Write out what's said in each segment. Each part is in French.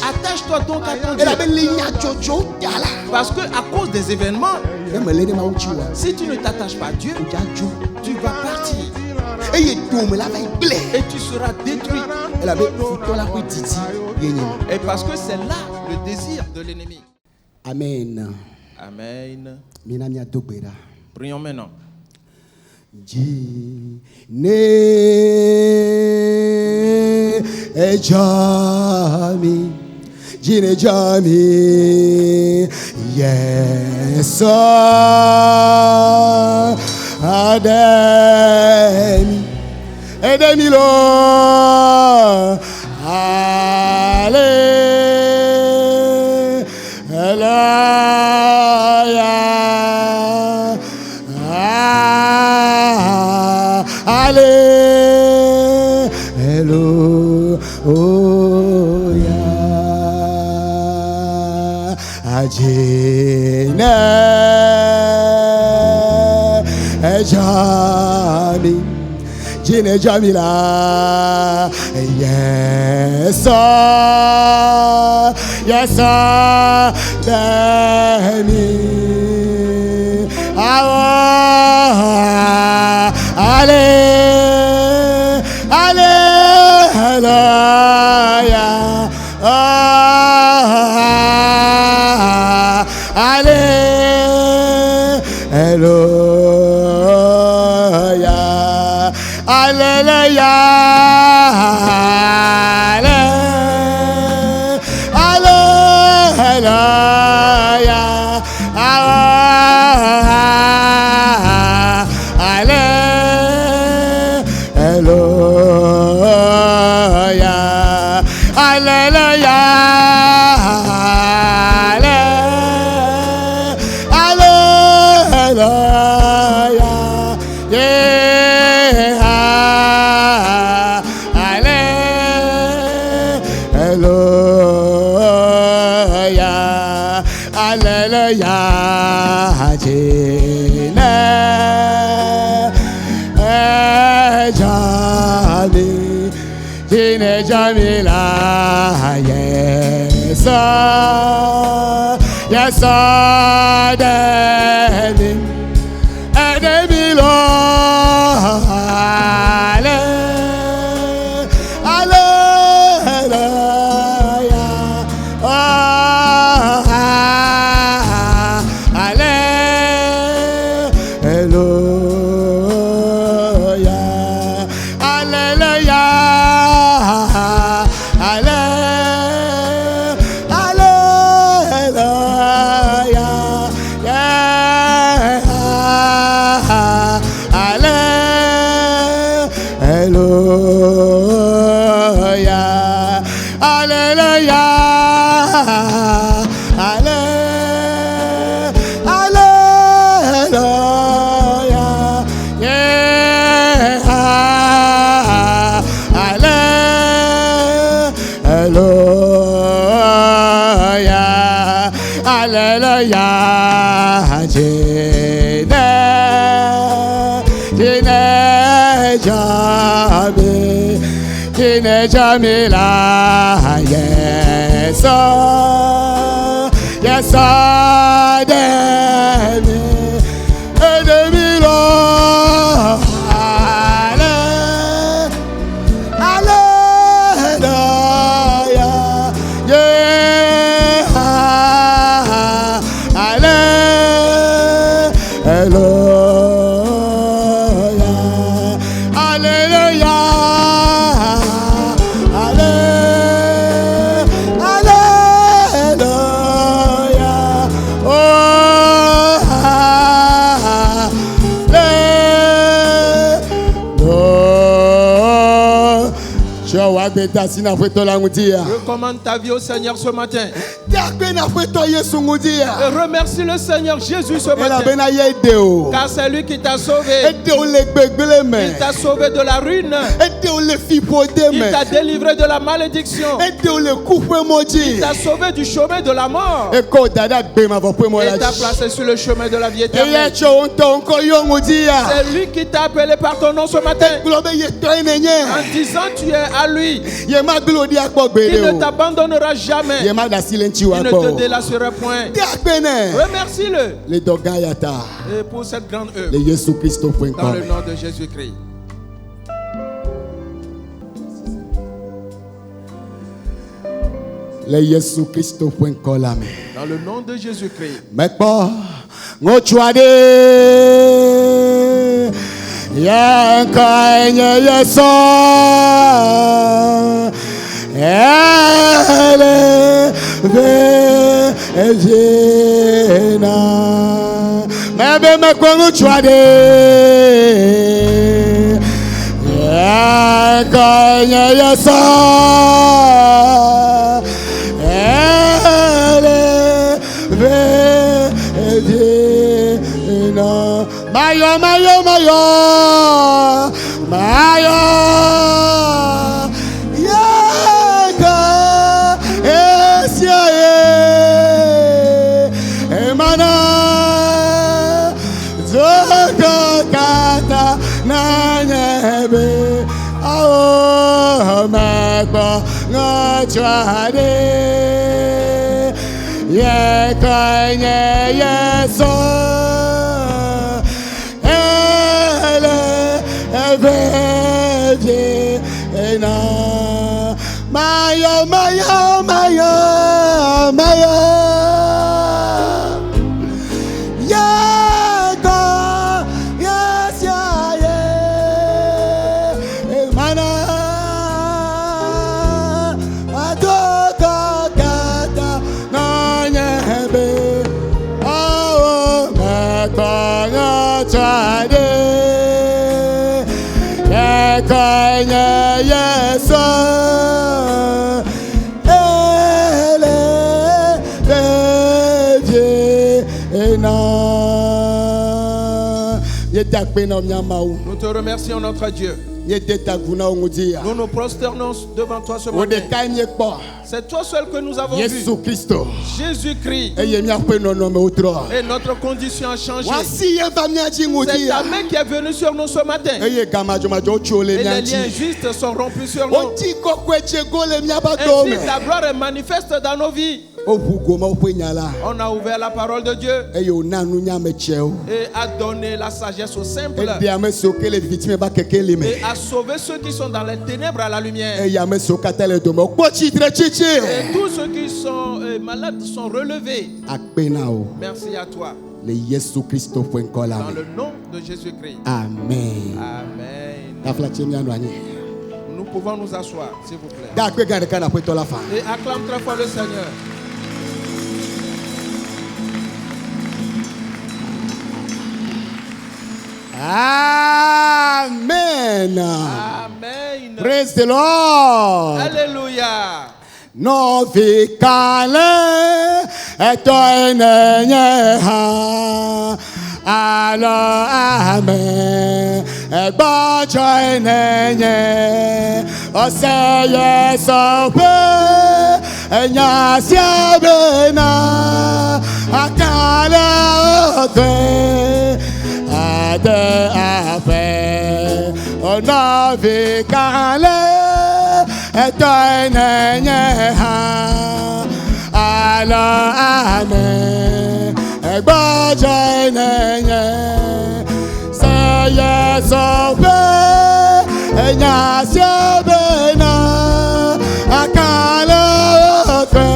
Attache-toi donc à ton Dieu. Parce que à cause des événements, si tu ne t'attaches pas à Dieu, tu vas partir. Et tu seras détruit. Et parce que c'est là le désir de l'ennemi. Amen. Amen. Prions maintenant. Jine Jami, yes, Ademi lo, ale, alaya, ale, hello, oh yeah. Ajina Jami Jine Jamila Yes Yes Demi Ale Ale Alaya Hallelujah, hallelujah, hallelujah, hallelujah, hallelujah. Jine Jamila, yes, yes, Ademi lo, ale, ale, ale, hallelujah, hallelujah. Hallelujah, Jine Jamila, yes, yes, Ademi lo, oh Recommande ta vie au Seigneur ce matin. Et remercie le Seigneur Jésus ce matin. Car c'est lui qui t'a sauvé. Il t'a sauvé de la ruine. Il t'a délivré de la malédiction. Il t'a sauvé du chemin de la mort. Et t'a placé sur le chemin de la vie éternelle. C'est lui qui t'a appelé par ton nom ce matin. En disant tu es à lui. Il ne t'abandonnera jamais. Il ne te délaissera point. Remercie-le. Et pour cette grande œuvre. Dans le nom de Jésus-Christ. Le Yesu Christo point colame. Dans le nom de Jésus-Christ. Mekpo ngochwade ya kanye yeso ele ve ejena mebe mekpo ngochwade ya kanye yeso Mayo, mayo, mayo, mayo, yaga, esyaye, emana, zoka kata nanyebe, ao mekwa ngochwade, yekanye yeso. Maya, Maya, Maya, Maya, Yaga, yes, yeah, Mana, Adoka, Gata, Nanyebe, oh, Makanga, Chade. Kanye yeso ele beje ena Nous te remercions notre Dieu. Nous nous prosternons devant toi ce matin. C'est toi seul que nous avons vu. Jésus-Christ. Et notre condition a changé. C'est ta main qui est venue sur nous ce matin. Et les liens justes sont rompus sur nous. Ainsi ta gloire est manifeste dans nos vies. On a ouvert la parole de Dieu et a donné la sagesse aux simples et a sauvé ceux qui sont dans les ténèbres à la lumière. Et tous ceux qui sont malades sont relevés. Merci à toi. Dans le nom de Jésus-Christ. Amen. Amen. Nous pouvons nous asseoir, s'il vous plaît. Et acclame très fort le Seigneur. Amen. Amen. Praise the Lord. Alléluia. No vikale etoenenye ha alo amen ebojo enenye oseye sope enyasia bena akale ote ade ape ono vikale etoenenye ha alo amen ebojo enenye seye sope enyasia bena akale ote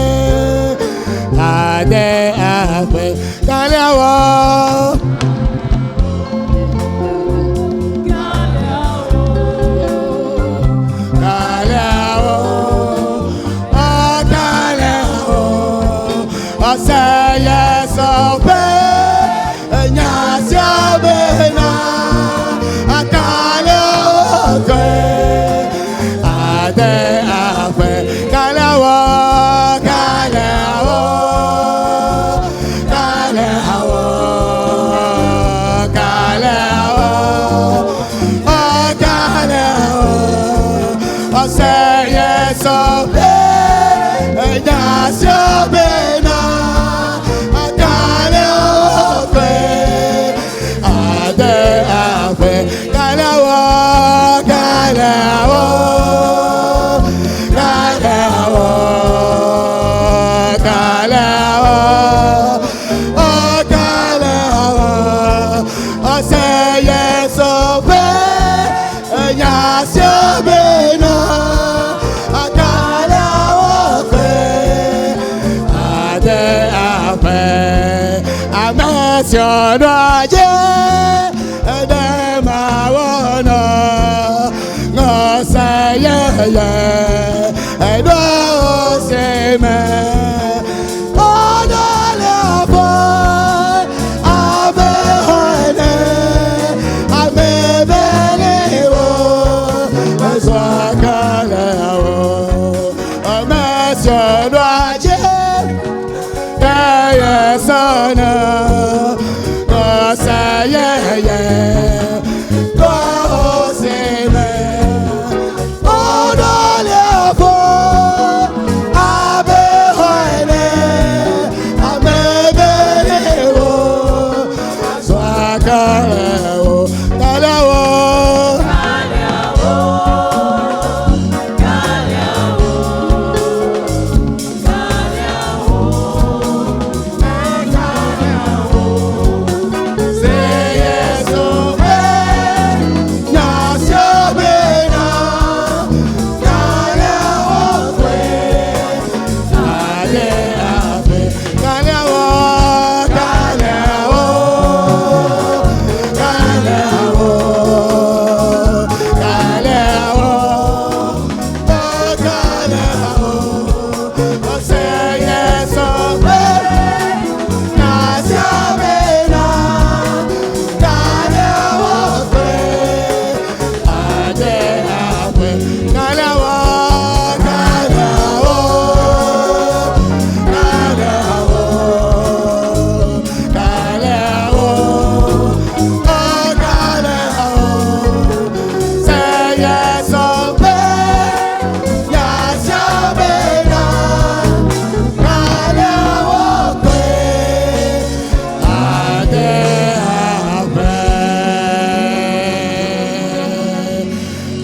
ade ape kalewo. Ade Mesionoje Edemawono Ngosayeye Edoseme Odolefo Abehone Amebelewo Meswakalewo Mesionoje Sana Gosayeye Goseme Odolefo Abehoene Amebelewo Swakalewo Kalewo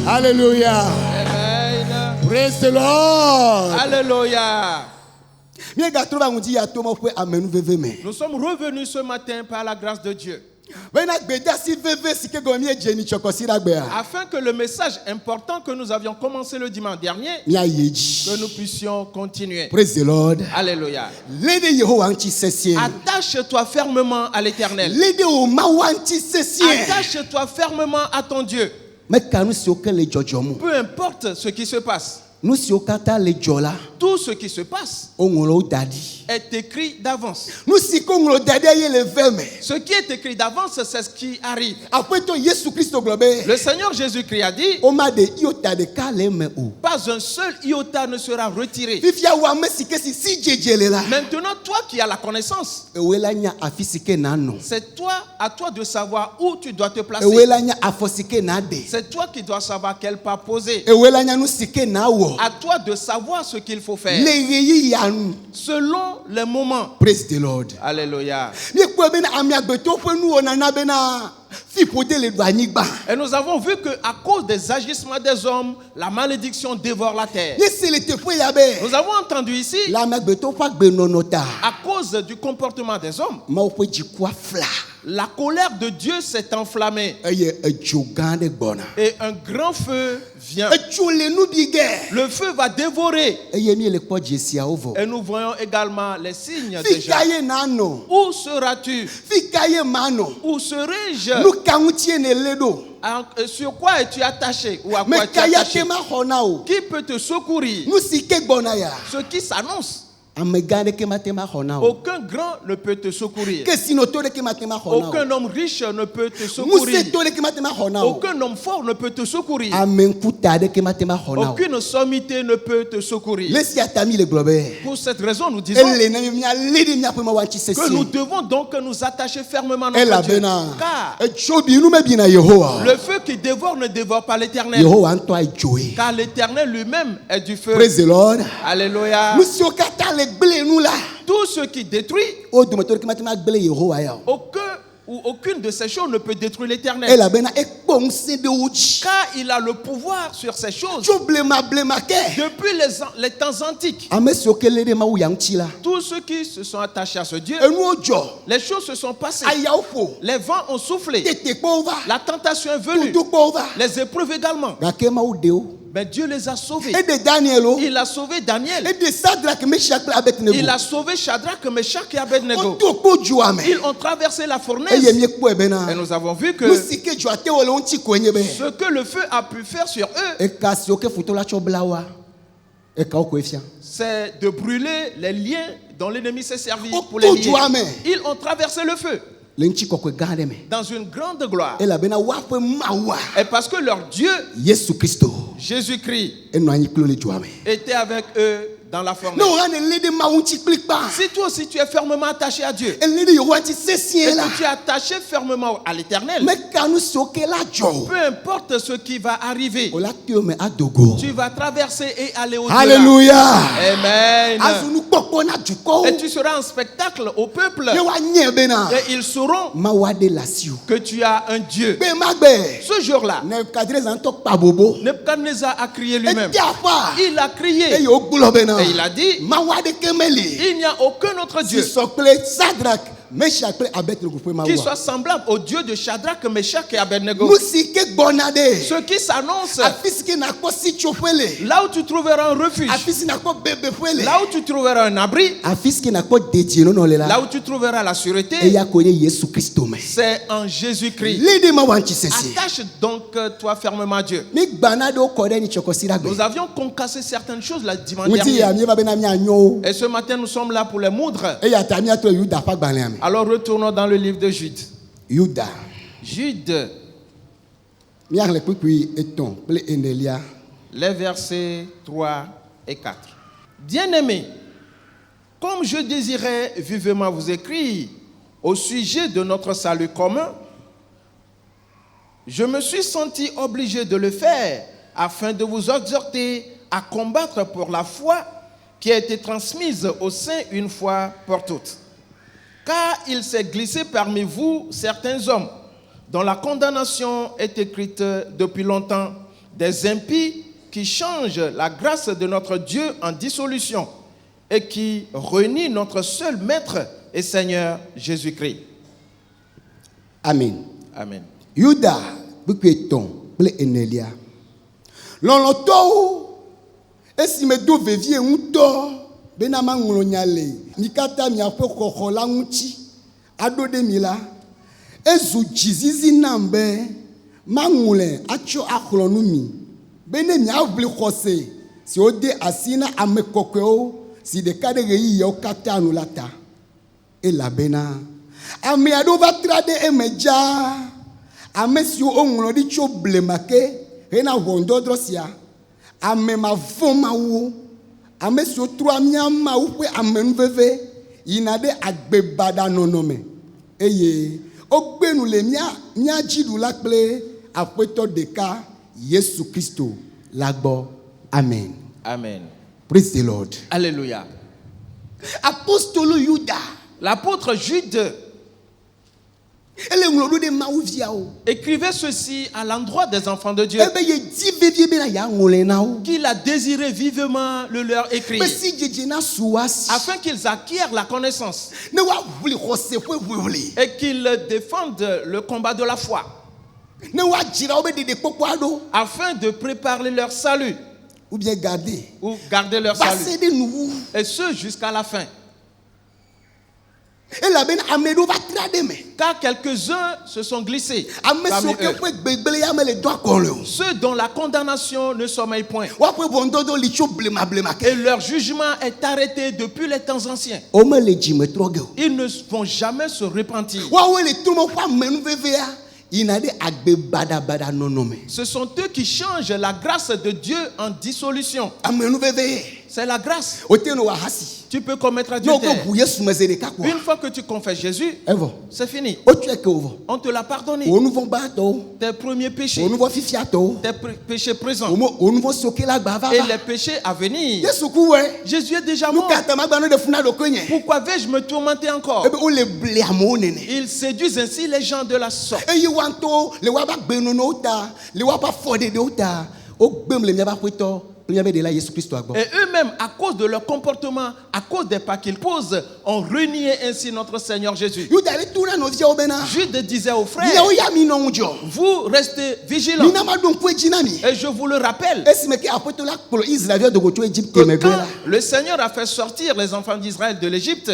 Hallelujah. Amen. Praise the Lord. Alléluia. Nous sommes revenus ce matin par la grâce de Dieu. Afin que le message important que nous avions commencé le dimanche dernier, que nous puissions continuer. Praise the Lord. Alléluia. Attache-toi fermement à l'Éternel. Attache-toi fermement à ton Dieu. Peu importe ce qui se passe. Tout ce qui se passe est écrit d'avance. Ce qui est écrit d'avance, c'est ce qui arrive. Le Seigneur Jésus-Christ a dit, pas un seul iota ne sera retiré. Maintenant, toi qui as la connaissance, c'est à toi de savoir où tu dois te placer. C'est toi qui dois savoir quel pas poser. À toi de savoir ce qu'il faut faire selon les moments. Praise the Lord. Alléluia. Et nous avons vu qu'à cause des agissements des hommes, la malédiction dévore la terre. Nous avons entendu ici, à cause du comportement des hommes, la colère de Dieu s'est enflammée. Et un grand feu vient. Le feu va dévorer. Et nous voyons également les signes déjà. Où seras-tu? Où serai-je? Sur quoi es-tu attaché? Ou à quoi es-tu attaché? Qui peut te secourir? Ce qui s'annonce. Aucun grand ne peut te secourir. Aucun homme riche ne peut te secourir. Aucun homme fort ne peut te secourir. Aucune sommité ne peut te secourir. Pour cette raison, nous disons que nous devons donc nous attacher fermement à notre Dieu. Car le feu qui dévore ne dévore pas l'Éternel. Car l'Éternel lui-même est du feu. Praise the Lord. Alléluia. Tout ce qui détruit, aucune de ces choses ne peut détruire l'Éternel. Car il a le pouvoir sur ces choses depuis les temps antiques. Tous ceux qui se sont attachés à ce Dieu, les choses se sont passées. Les vents ont soufflé. La tentation est venue. Les épreuves également. Mais Dieu les a sauvés. Et de Daniel. Il a sauvé Daniel. Et de Shadrach, Meshach et Abednego. Il a sauvé Shadrach, Meshach et Abednego. Ils ont traversé la fournaise. Et nous avons vu que ce que le feu a pu faire sur eux, c'est de brûler les liens dont l'ennemi s'est servi pour les lier. Ils ont traversé le feu dans une grande gloire. Et parce que leur Dieu, Jésus-Christ, était avec eux dans la fournaise. Si toi aussi tu es fermement attaché à Dieu, et que tu es attaché fermement à l'Éternel, peu importe ce qui va arriver, tu vas traverser et aller au-delà. Alléluia. Amen. Et tu seras un spectacle au peuple. Et ils sauront que tu as un Dieu. Ce jour-là, Nebuchadnezzar a crié lui-même. Il a crié. Et il a dit, il n'y a aucun autre Dieu qui soit semblable au Dieu de Shadrach, Meshach et Abednego. Ce qui s'annonce, là où tu trouveras un refuge, là où tu trouveras un abri, là où tu trouveras la sûreté, c'est en Jésus-Christ. Attache donc toi fermement à Dieu. Nous avions concassé certaines choses la dimanche dernière. Et ce matin, nous sommes là pour les moudre. Alors retournons dans le livre de Jude. Jude. Les versets 3 et 4. Bien-aimés, comme je désirais vivement vous écrire au sujet de notre salut commun, je me suis senti obligé de le faire afin de vous exhorter à combattre pour la foi qui a été transmise aux saints une fois pour toutes. Car il s'est glissé parmi vous certains hommes dont la condamnation est écrite depuis longtemps, des impies qui changent la grâce de notre Dieu en dissolution et qui renient notre seul Maître et Seigneur Jésus-Christ. Amen. Amen. Yuda, buketon, ple enelia. Loloto, esimedo vevie unto. Benama ngolonyale nikata miapo kokola nguchi adode mila ezu jizizi nambe mangule acho aklonumi bene miavli khose si ode asina amekokeo si de kadege yi okata anulata e la bena ame ado va trade emeja ame si onlo di cho blemake rena wondodrosia ame mavoma wo Amesio trois miama oupe amenveve inade agbebada nonome eye ogbenu le mia jidu lakple apeto deka Yesu Christo lagbo. Amen. Amen. Praise the Lord. Alléluia. Apostolo Juda, l'apôtre Jude écrivait ceci à l'endroit des enfants de Dieu, qu'il a désiré vivement le leur écrire afin qu'ils acquièrent la connaissance et qu'ils défendent le combat de la foi afin de préparer leur salut ou bien garder leur salut, et ce jusqu'à la fin. Car quelques-uns se sont glissés parmi eux, ceux dont la condamnation ne sommeille point, et leur jugement est arrêté depuis les temps anciens. Ils ne vont jamais se repentir. Ce sont eux qui changent la grâce de Dieu en dissolution. C'est la grâce. Tu peux commettre adultère. Une fois que tu confesses Jésus, c'est fini. On te l'a pardonné. Tes premiers péchés, tes péchés présents et les péchés à venir. Jésus est déjà mort. Pourquoi vais-je me tourmenter encore? Ils séduisent ainsi les gens de la sorte. Et eux-mêmes, à cause de leur comportement, à cause des pas qu'ils posent, ont renié ainsi notre Seigneur Jésus. Jude disait aux frères, vous restez vigilants. Et je vous le rappelle, que quand le Seigneur a fait sortir les enfants d'Israël de l'Égypte,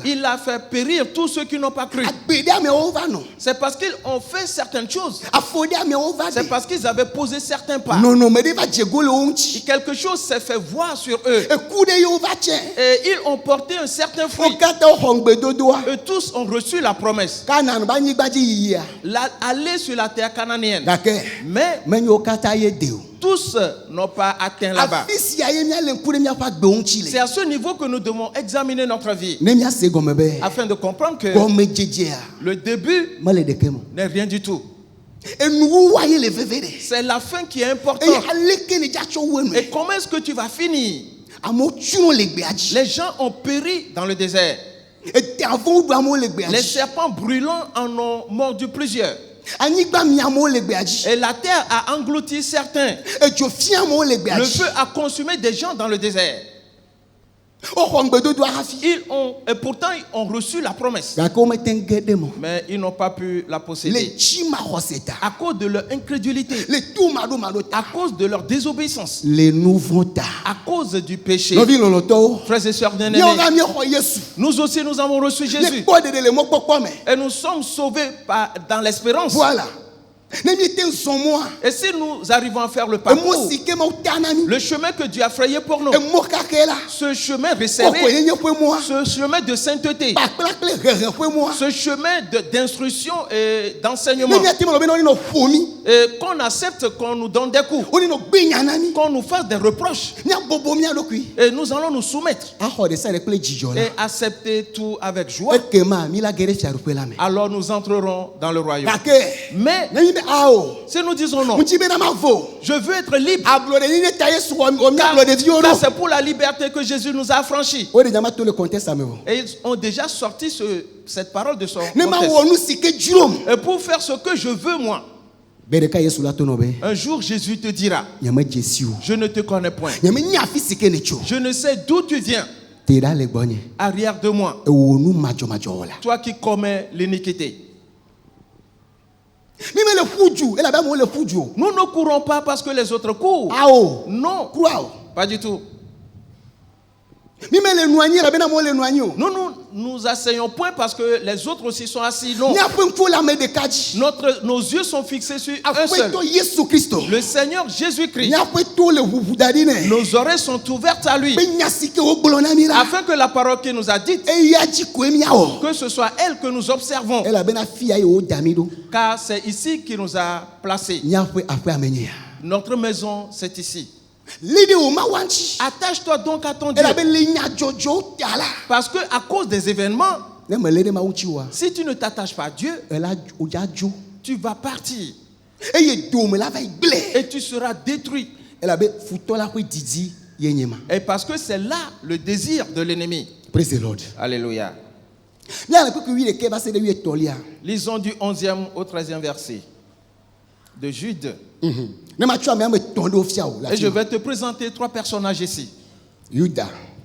il a fait périr tous ceux qui n'ont pas cru. C'est parce qu'ils ont fait certaines choses. C'est parce qu'ils avaient posé certains pas. Quelque chose s'est fait voir sur eux. Et ils ont porté un certain fruit. Eux tous ont reçu la promesse. Aller sur la terre cananéenne. Mais tous n'ont pas atteint là-bas. C'est à ce niveau que nous devons examiner notre vie afin de comprendre que le début n'est rien du tout. C'est la fin qui est importante. Et comment est-ce que tu vas finir? Les gens ont péri dans le désert. Les serpents brûlants en ont mordu plusieurs. Et la terre a englouti certains. Le feu a consumé des gens dans le désert. Et pourtant ils ont reçu la promesse, mais ils n'ont pas pu la posséder à cause de leur incrédulité, à cause de leur désobéissance, à cause du péché. Frères et sœurs bien-aimés, nous aussi nous avons reçu Jésus et nous sommes sauvés dans l'espérance. Voilà. Et si nous arrivons à faire le parcours, le chemin que Dieu a frayé pour nous, ce chemin resserré, ce chemin de sainteté, ce chemin d'instruction et d'enseignement, et qu'on accepte qu'on nous donne des coups, qu'on nous fasse des reproches, et nous allons nous soumettre et accepter tout avec joie, alors nous entrerons dans le royaume. Mais si nous disons non, je veux être libre, car c'est pour la liberté que Jésus nous a affranchis. Et ils ont déjà sorti cette parole de son contexte. Et pour faire ce que je veux moi, un jour Jésus te dira, je ne te connais point, je ne sais d'où tu viens, arrière de moi, toi qui commets l'iniquité. Nous ne courons pas parce que les autres courent. Non, pas du tout. Nous nous asseyons point parce que les autres aussi sont assis. Non. Nos yeux sont fixés sur un seul, le Seigneur Jésus-Christ. Nos oreilles sont ouvertes à lui, afin que la parole qu'il nous a dite, que ce soit elle que nous observons, car c'est ici qu'il nous a placés. Notre maison, c'est ici. Attache-toi donc à ton Dieu, parce que à cause des événements, si tu ne t'attaches pas à Dieu, tu vas partir et tu seras détruit. Et parce que c'est là le désir de l'ennemi. Praise the Lord. Alléluia. Lisons du 11e au 13e verset de Jude. Et je vais te présenter 3 personnages ici.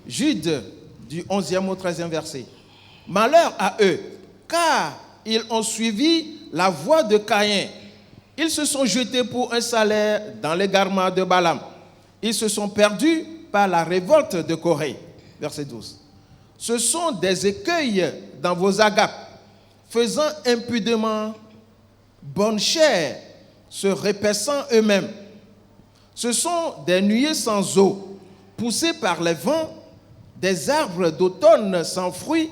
Jude, du 11e au 13e verset. Malheur à eux, car ils ont suivi la voie de Caïn. Ils se sont jetés pour un salaire dans l'égarement de Balaam. Ils se sont perdus par la révolte de Corée. Verset 12. Ce sont des écueils dans vos agapes, faisant impudemment bonne chair, se répaissant eux-mêmes. Ce sont des nuées sans eau, poussés par les vents, des arbres d'automne sans fruits,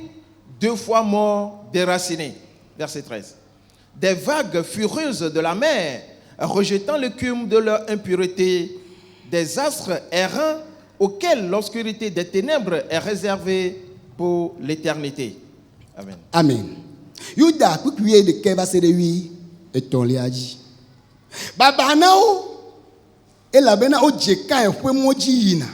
2 fois morts, déracinés. Verset 13. Des vagues furieuses de la mer, rejetant l'écume de leur impureté, des astres errants auxquels l'obscurité des ténèbres est réservée pour l'éternité. Amen. Amen. Yuda, kukuye de keba sedewi etoliaji. Baba nao elabena o jeka efwe moji yina.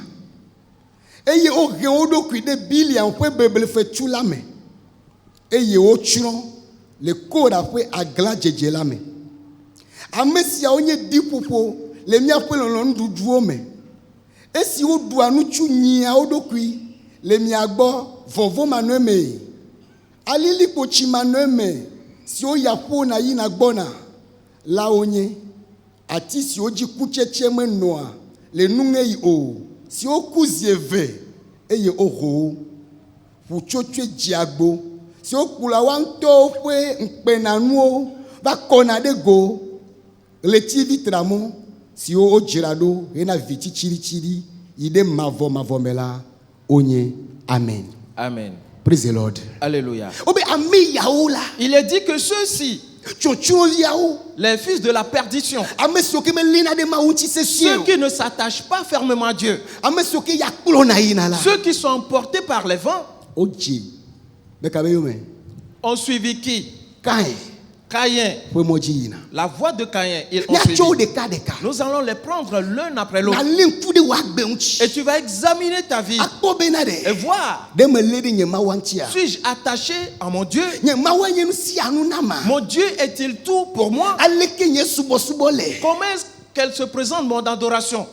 Eye o geodo kwide bilia efwe bebele fe chulame. Eye o chron le koda fwe agla jejelame. Amesia onye dipopo le miaƒe lɔlɔnuɖuɖuwo me. Esi woɖua nutsu nyiawo ɖokui le mia gbɔ vɔvɔmanɔe me. Alilikpotsimanɔe me siwo ya ƒona yina gbɔna la wonye. Ati siwo dzi kutsetse menɔa le nuŋeyi o. Siwo ku zi eve eye woho. Ʋutsotsoe dziagbo. Siwo kplɔa wa ŋutɔwo ƒe ŋukpenanuwo va kɔna ɖe go. Letivi tramo siwo wodzra ɖo hena vitsitsiritsiri yi ɖe mavɔ me la onye. Amen. Amen. Praise the Lord. Alléluia. Il est dit que ceux-ci, les fils de la perdition, ceux qui ne s'attachent pas fermement à Dieu, ceux qui sont emportés par les vents, ont suivi qui? Caïn. La voix de Caïn, ils ont suivi. Nous allons les prendre l'un après l'autre. Et tu vas examiner ta vie et voir, suis-je attaché à mon Dieu? Mon Dieu est-il tout pour moi? Comment est-ce qu'elle se présente mon adoration?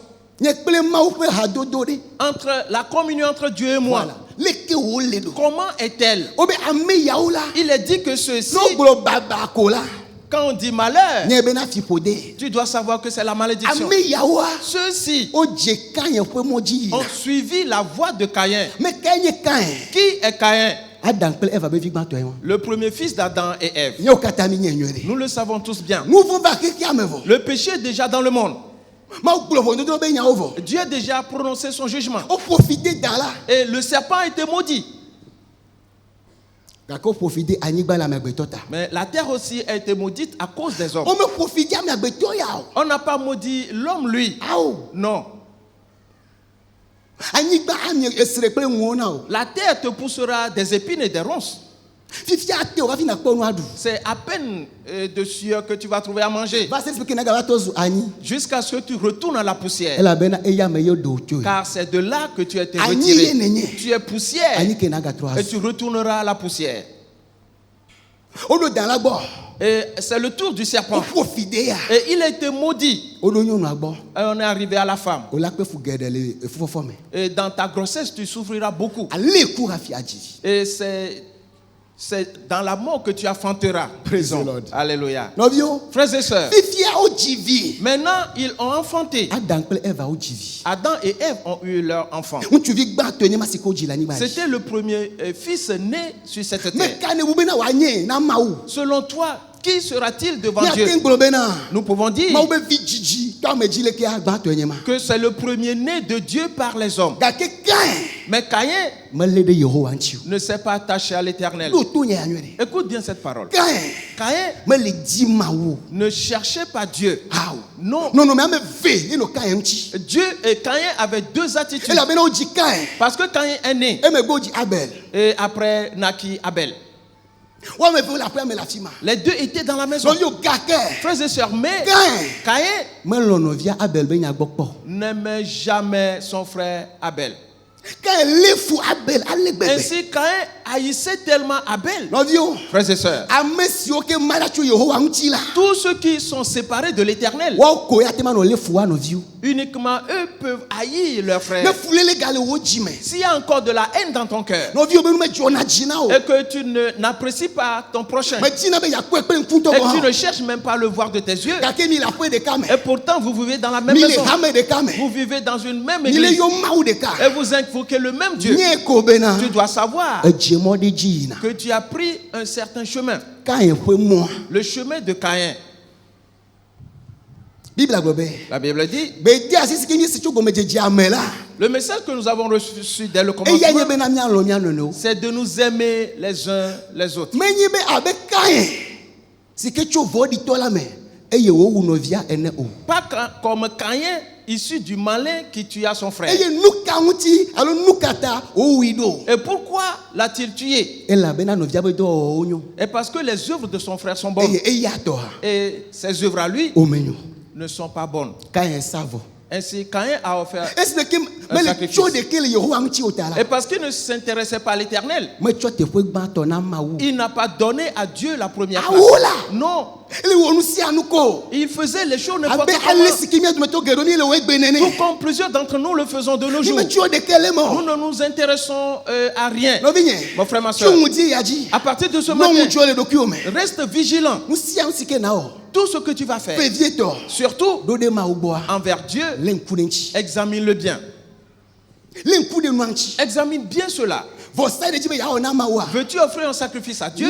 Entre la communion entre Dieu et moi. Comment est-elle? Il est dit que ceci, quand on dit malheur, tu dois savoir que c'est la malédiction. Ceux-ci ont suivi la voie de Caïn. Qui est Caïn? Le premier fils d'Adam et Ève. Nous le savons tous bien. Le péché est déjà dans le monde. Dieu a déjà prononcé son jugement. Et le serpent a été maudit. Mais la terre aussi a été maudite à cause des hommes. On n'a pas maudit l'homme, lui. Non. La terre te poussera des épines et des ronces. C'est à peine de sueur que tu vas trouver à manger. Jusqu'à ce que tu retournes à la poussière. Car c'est de là que tu as été retiré. Tu es poussière. Et tu retourneras à la poussière. Et c'est le tour du serpent. Et il a été maudit. Et on est arrivé à la femme. Et dans ta grossesse, tu souffriras beaucoup. Et c'est dans la mort que tu affronteras. Présent. Alléluia. Frères et sœurs, maintenant ils ont enfanté. Adam et Ève ont eu leur enfant. C'était le premier fils né sur cette terre. Selon toi, qui sera-t-il devant Dieu? Nous pouvons dire que c'est le premier-né de Dieu par les hommes. Mais Caïn ne s'est pas attaché à l'Éternel. Écoute bien cette parole. Caïn ne cherchait pas Dieu. Non. Dieu et Caïn avaient deux attitudes. Parce que Caïn est né. Et après naquit Abel. Les deux étaient dans la maison. Frères et sœurs, mais Caïn n'aimait jamais son frère Abel. Ainsi, Caïn haïssait tellement Abel. Frères et sœurs, tous ceux qui sont séparés de l'Éternel, uniquement eux peuvent haïr leurs frères. S'il y a encore de la haine dans ton cœur et que tu n'apprécies pas ton prochain et que tu ne cherches même pas à le voir de tes yeux, et pourtant vous vivez dans la même maison, vous vivez dans une même église et vous invoquez le même Dieu, tu dois savoir que tu as pris un certain chemin, le chemin de Caïn. La Bible dit, le message que nous avons reçu dès le commencement, c'est de nous aimer les uns les autres. Pas comme Caïn, issu du malin qui tua son frère. Et pourquoi l'a-t-il tué? Et parce que les œuvres de son frère sont bonnes. Et ses œuvres à lui ne sont pas bonnes. Ainsi, Caïn a offert un sacrifice. Et parce qu'il ne s'intéressait pas à l'Éternel, il n'a pas donné à Dieu la première place. Non. Il faisait les choses n'importe comment. Tout comme plusieurs d'entre nous le faisons de nos jours. Nous ne nous intéressons à rien. Mon frère, ma soeur, à partir de ce moment, reste vigilant. Tout ce que tu vas faire, surtout envers Dieu, examine-le bien. Examine bien cela. Veux-tu offrir un sacrifice à Dieu?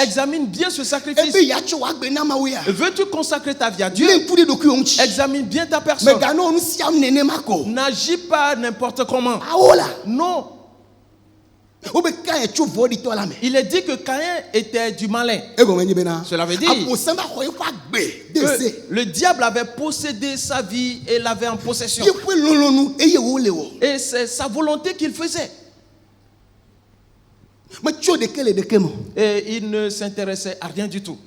Examine bien ce sacrifice. Veux-tu consacrer ta vie à Dieu? Examine bien ta personne. N'agis pas n'importe comment. Non. Il est dit que Caïn était du malin. Cela veut dire que le diable avait possédé sa vie et l'avait en possession. Et c'est sa volonté qu'il faisait. Et il ne s'intéressait à rien du tout.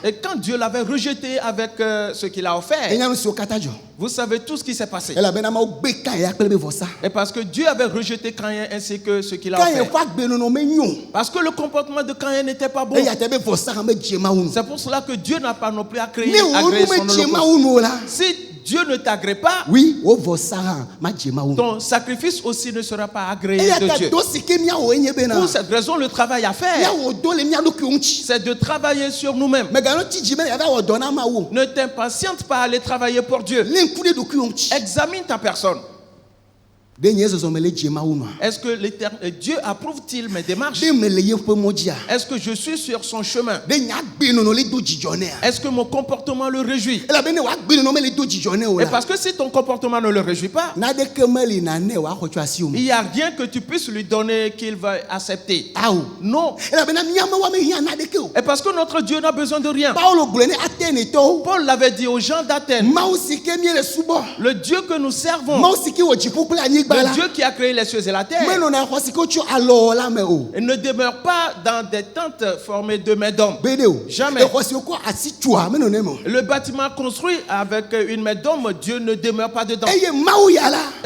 Et quand Dieu l'avait rejeté avec ce qu'il a offert, vous savez tout ce qui s'est passé. Et parce que Dieu avait rejeté Caïn ainsi que ce qu'il a offert. Parce que le comportement de Caïn n'était pas bon. C'est pour cela que Dieu n'a pas non plus agréé son holocauste. Si Dieu ne t'agrée pas, ton sacrifice aussi ne sera pas agréé de Dieu. Pour cette raison, le travail à faire, c'est de travailler sur nous-mêmes. Ne t'impatiente pas à aller travailler pour Dieu. Examine ta personne. Est-ce que Dieu approuve-t-il mes démarches? Est-ce que je suis sur son chemin? Est-ce que mon comportement le réjouit? Et parce que si ton comportement ne le réjouit pas, il n'y a rien que tu puisses lui donner qu'il va accepter. Non. Et parce que notre Dieu n'a besoin de rien. Paul l'avait dit aux gens d'Athènes. Le Dieu que nous servons, le Dieu qui a créé les cieux et la terre, il ne demeure pas dans des tentes formées de mains d'hommes. Jamais. Le bâtiment construit avec une main d'homme, Dieu ne demeure pas dedans. Et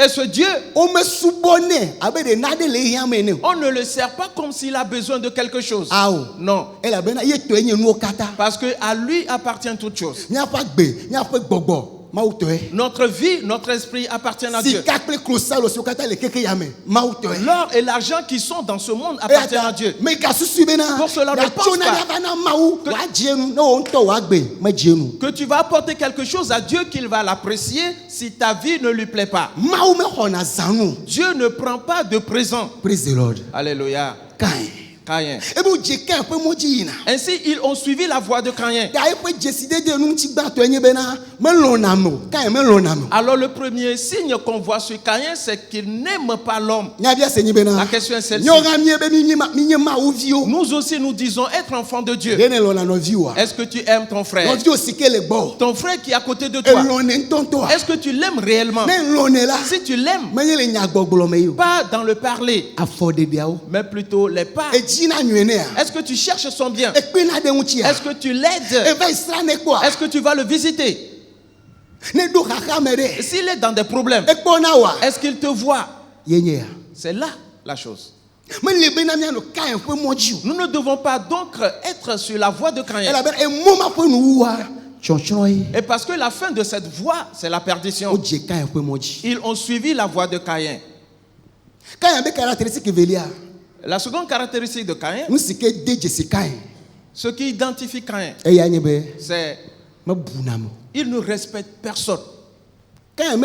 ce Dieu, on ne le sert pas comme s'il a besoin de quelque chose. Non. Parce qu'à lui appartient toute chose. Notre vie, notre esprit appartient à Dieu. L'or et l'argent qui sont dans ce monde appartiennent à Dieu. Pour cela, ne pense pas que tu vas apporter quelque chose à Dieu qu'il va l'apprécier si ta vie ne lui plaît pas. Dieu ne prend pas de présent. Praise the Lord. Alléluia. Caïn. Ainsi, ils ont suivi la voie de Caïn. Alors, le premier signe qu'on voit sur Caïn, c'est qu'il n'aime pas l'homme. La question est celle-ci. Nous aussi, nous disons être enfants de Dieu. Est-ce que tu aimes ton frère? Ton frère qui est à côté de toi. Est-ce que tu l'aimes réellement? Si tu l'aimes, pas dans le parler, mais plutôt les pas. Est-ce que tu cherches son bien? Est-ce que tu l'aides? Est-ce que tu vas le visiter? S'il est dans des problèmes, est-ce qu'il te voit? C'est là la chose. Nous ne devons pas donc être sur la voie de Caïn. Et parce que la fin de cette voie, c'est la perdition. Ils ont suivi la voie de Caïn. La seconde caractéristique de Caïn, ce qui identifie Caïn, c'est il ne respecte personne. Caïn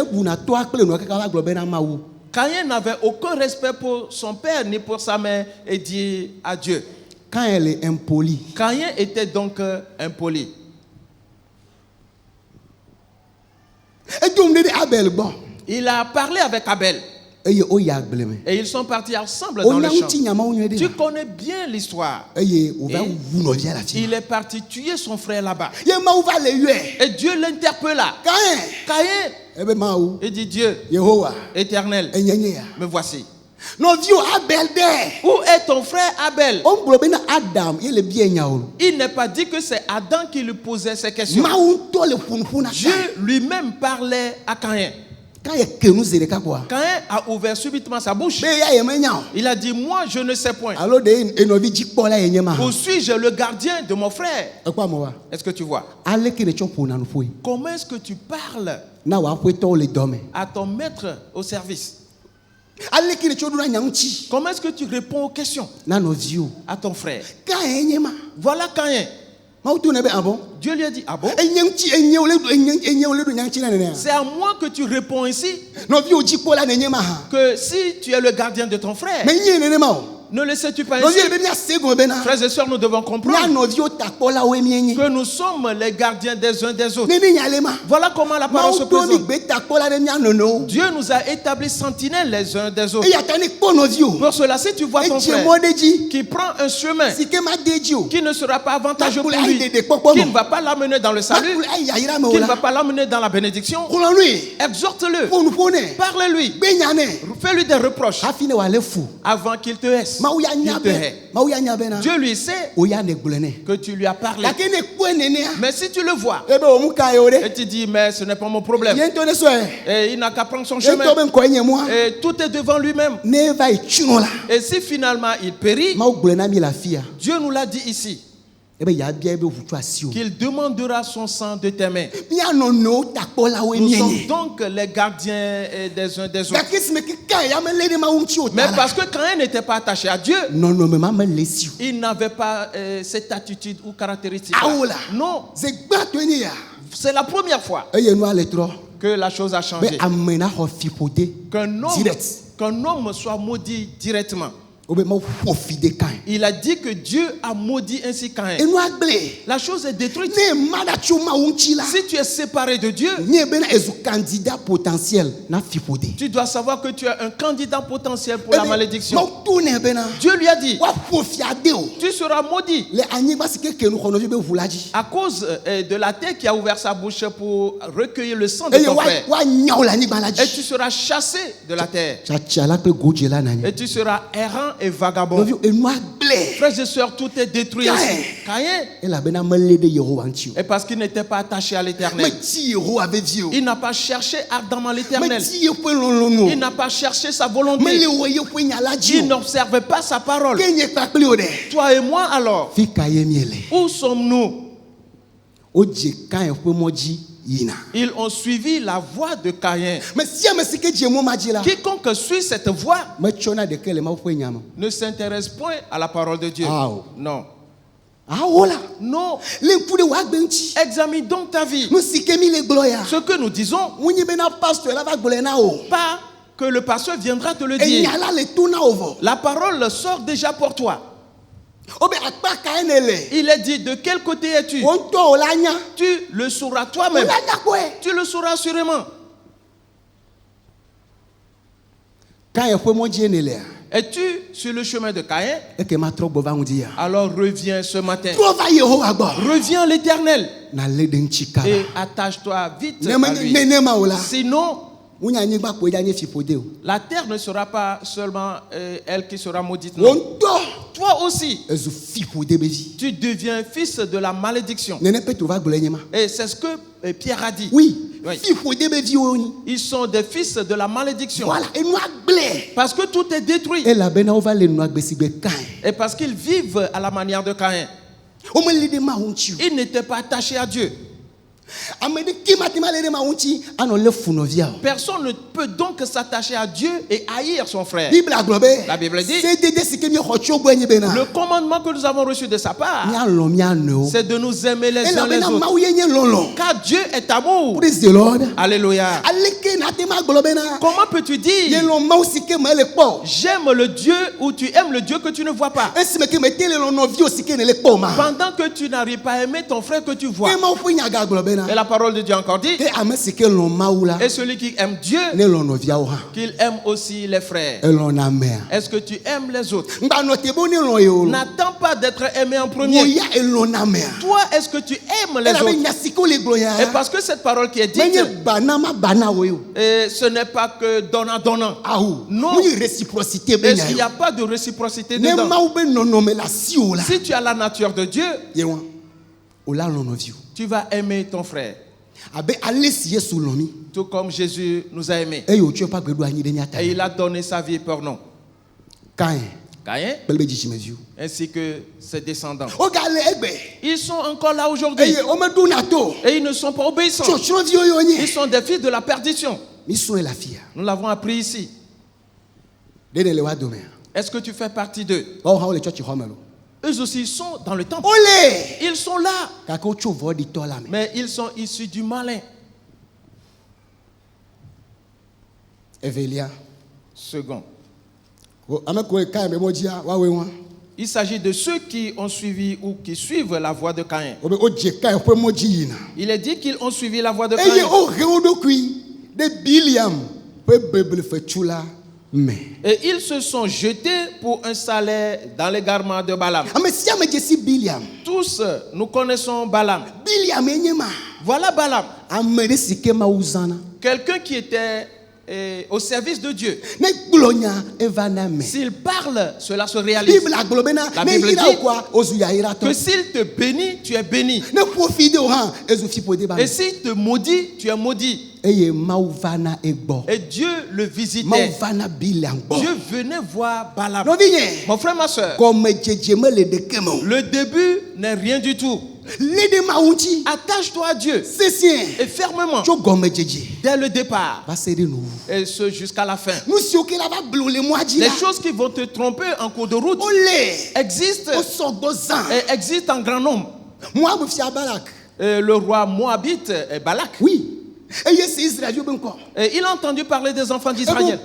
n'avait aucun respect pour son père ni pour sa mère et dit à Dieu. Caïn était donc impoli. Il a parlé avec Abel. Et ils sont partis ensemble dans le champ. Tu connais bien l'histoire. Il est parti tuer son frère là-bas. Et Dieu l'interpella. Caïn. Il dit Dieu, Éternel, me voici. Où est ton frère Abel? Il n'est pas dit que c'est Adam qui lui posait ces questions. Dieu lui-même parlait à Caïn. Caïn a ouvert subitement sa bouche. Il a dit, moi je ne sais point. Où suis-je le gardien de mon frère? Est-ce que tu vois? Comment est-ce que tu parles à ton maître au service? Comment est-ce que tu réponds aux questions à ton frère? Voilà Caïn. Dieu lui a dit, ah bon? C'est à moi que tu réponds ici que si tu es le gardien de ton frère. Ne le sais-tu pas ici? Frères et sœurs, nous devons comprendre que nous sommes les gardiens des uns des autres. Voilà comment la parole se présente. Dieu nous a établis sentinelles les uns des autres. Pour cela, si tu vois ton frère qui prend un chemin qui ne sera pas avantageux pour lui, qui ne va pas l'amener dans le salut, qui ne va pas l'amener dans la bénédiction, exhorte-le, parle-lui, fais-lui des reproches avant qu'il te haisse. Dieu lui sait que tu lui as parlé. Mais si tu le vois et tu dis, mais ce n'est pas mon problème, et il n'a qu'à prendre son chemin, et tout est devant lui-même, et si finalement il périt, Dieu nous l'a dit ici qu'il demandera son sang de tes mains. Nous sommes donc les gardiens des uns des autres. Mais parce que Caïn n'était pas attaché à Dieu, il n'avait pas cette attitude ou caractéristique. Non, c'est la première fois que la chose a changé. Qu'un homme soit maudit directement. Il a dit que Dieu a maudit ainsi Caïn. La chose est détruite. Si tu es séparé de Dieu, tu dois savoir que tu es un candidat potentiel pour la malédiction. Dieu lui a dit, tu seras maudit à cause de la terre qui a ouvert sa bouche pour recueillir le sang de ton frère. Et tu seras chassé de la terre. Et tu seras errant et vagabond. Frères et sœurs, tout est détruit ici. Caïn, et parce qu'il n'était pas attaché à l'Éternel, il n'a pas cherché ardemment l'Éternel, il n'a pas cherché sa volonté, il n'observait pas sa parole. Toi et moi alors, où sommes-nous? Ils ont suivi la voie de Caïn. Quiconque suit cette voie ne s'intéresse point à la parole de Dieu. Non. Non. Examine donc ta vie. Ce que nous disons, pas que le pasteur viendra te le dire. La parole sort déjà pour toi. Il est dit, de quel côté es-tu? Tu le sauras toi-même. Tu le sauras sûrement. Es-tu sur le chemin de Caïn? Alors reviens ce matin. Reviens à l'Éternel. Et attache-toi vite à lui. Sinon, la terre ne sera pas seulement elle qui sera maudite. Non. Toi aussi, tu deviens fils de la malédiction. Et c'est ce que Pierre a dit. Oui. Ils sont des fils de la malédiction. Parce que tout est détruit. Et parce qu'ils vivent à la manière de Caïn. Ils n'étaient pas attachés à Dieu. Personne ne peut donc s'attacher à Dieu et haïr son frère. La Bible dit, le commandement que nous avons reçu de sa part, c'est de nous aimer les uns les autres. Car Dieu est amour. Alléluia. Comment peux-tu dire, j'aime le Dieu, ou tu aimes le Dieu que tu ne vois pas, pendant que tu n'arrives pas à aimer ton frère que tu vois? Et la parole de Dieu encore dit, et celui qui aime Dieu, qu'il aime aussi les frères. Est-ce que tu aimes les autres? N'attends pas d'être aimé en premier. Toi, est-ce que tu aimes les autres? Et parce que cette parole qui est dite, et ce n'est pas que donnant. Non. Et il n'y a pas de réciprocité dedans. Si tu as la nature de Dieu, tu vas aimer ton frère. Tout comme Jésus nous a aimés. Et il a donné sa vie pour nous. Caïn, ainsi que ses descendants. Ils sont encore là aujourd'hui. Et ils ne sont pas obéissants. Ils sont des fils de la perdition. Nous l'avons appris ici. Est-ce que tu fais partie d'eux? Eux aussi sont dans le temple. Ils sont là. Mais ils sont issus du malin. Second. Il s'agit de ceux qui ont suivi ou qui suivent la voie de Caïn. Il est dit qu'ils ont suivi la voie de Caïn. Et ils se sont jetés pour un salaire dans l'égarement de Balaam. Tous, nous connaissons Balaam. Voilà Balaam. Quelqu'un qui était au service de Dieu. S'il parle, cela se réalise. La Bible dit que s'il te bénit, tu es béni. Et s'il te maudit, tu es maudit. Et Dieu le visitait. Dieu venait voir Balaam. Mon frère, ma soeur, le début n'est rien du tout. Attache-toi à Dieu et fermement dès le départ et ce jusqu'à la fin. Les choses qui vont te tromper en cours de route existent et existent en grand nombre. Le roi Moabite est Balak. Oui. Et il a entendu parler des enfants d'Israël.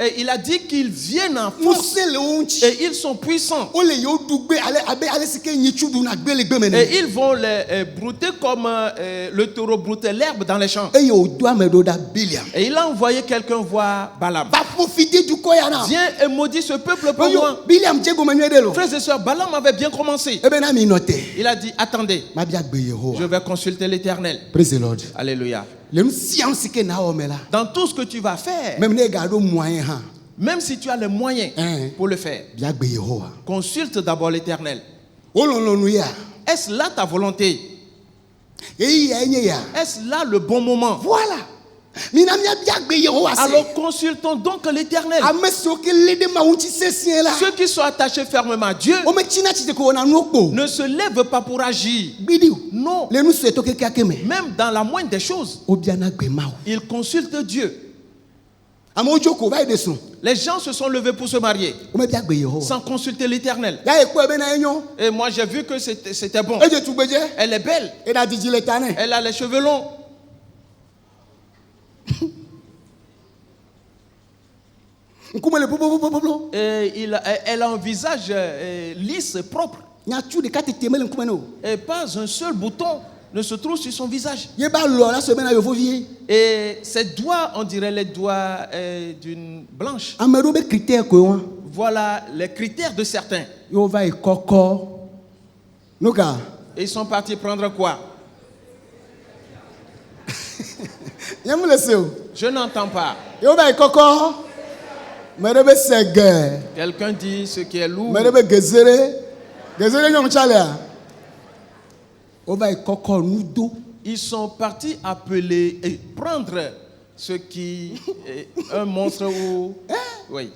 Et il a dit qu'ils viennent en force. Et ils sont puissants. Et ils vont les brouter comme le taureau brouter l'herbe dans les champs. Et il a envoyé quelqu'un voir Balaam. Viens et maudis ce peuple pour moi. Frères et sœurs, Balaam avait bien commencé. Il a dit, attendez, je vais consulter l'Éternel. Alléluia. Dans tout ce que tu vas faire, même si tu as les moyens pour le faire, consulte d'abord l'Éternel. Est-ce là ta volonté? Est-ce là le bon moment? Voilà. Alors consultons donc l'Éternel. Ceux qui sont attachés fermement à Dieu ne se lèvent pas pour agir. Non. Même dans la moindre des choses, ils consultent Dieu. Les gens se sont levés pour se marier sans consulter l'Éternel. Et moi j'ai vu que c'était bon. Elle est belle. Elle a les cheveux longs. Et elle a un visage lisse, propre. Et pas un seul bouton ne se trouve sur son visage. Et ses doigts, on dirait les doigts d'une blanche. Voilà les critères de certains. Et ils sont partis prendre quoi? Je n'entends pas. Quelqu'un dit ce qui est lourd. Ils sont partis appeler et prendre ce qui est un monstre ou... Oui.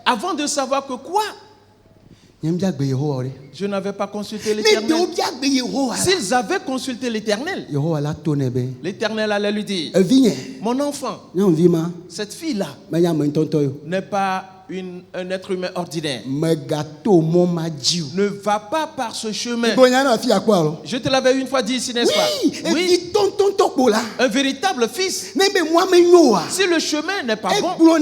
Avant de savoir que quoi? Je n'avais pas consulté l'Éternel. S'ils avaient consulté l'Éternel, l'Éternel allait lui dire, mon enfant, cette fille-là n'est pas un être humain ordinaire. Ne va pas par ce chemin. Je te l'avais une fois dit ici, n'est-ce pas? Oui. Un véritable fils. Si le chemin n'est pas bon,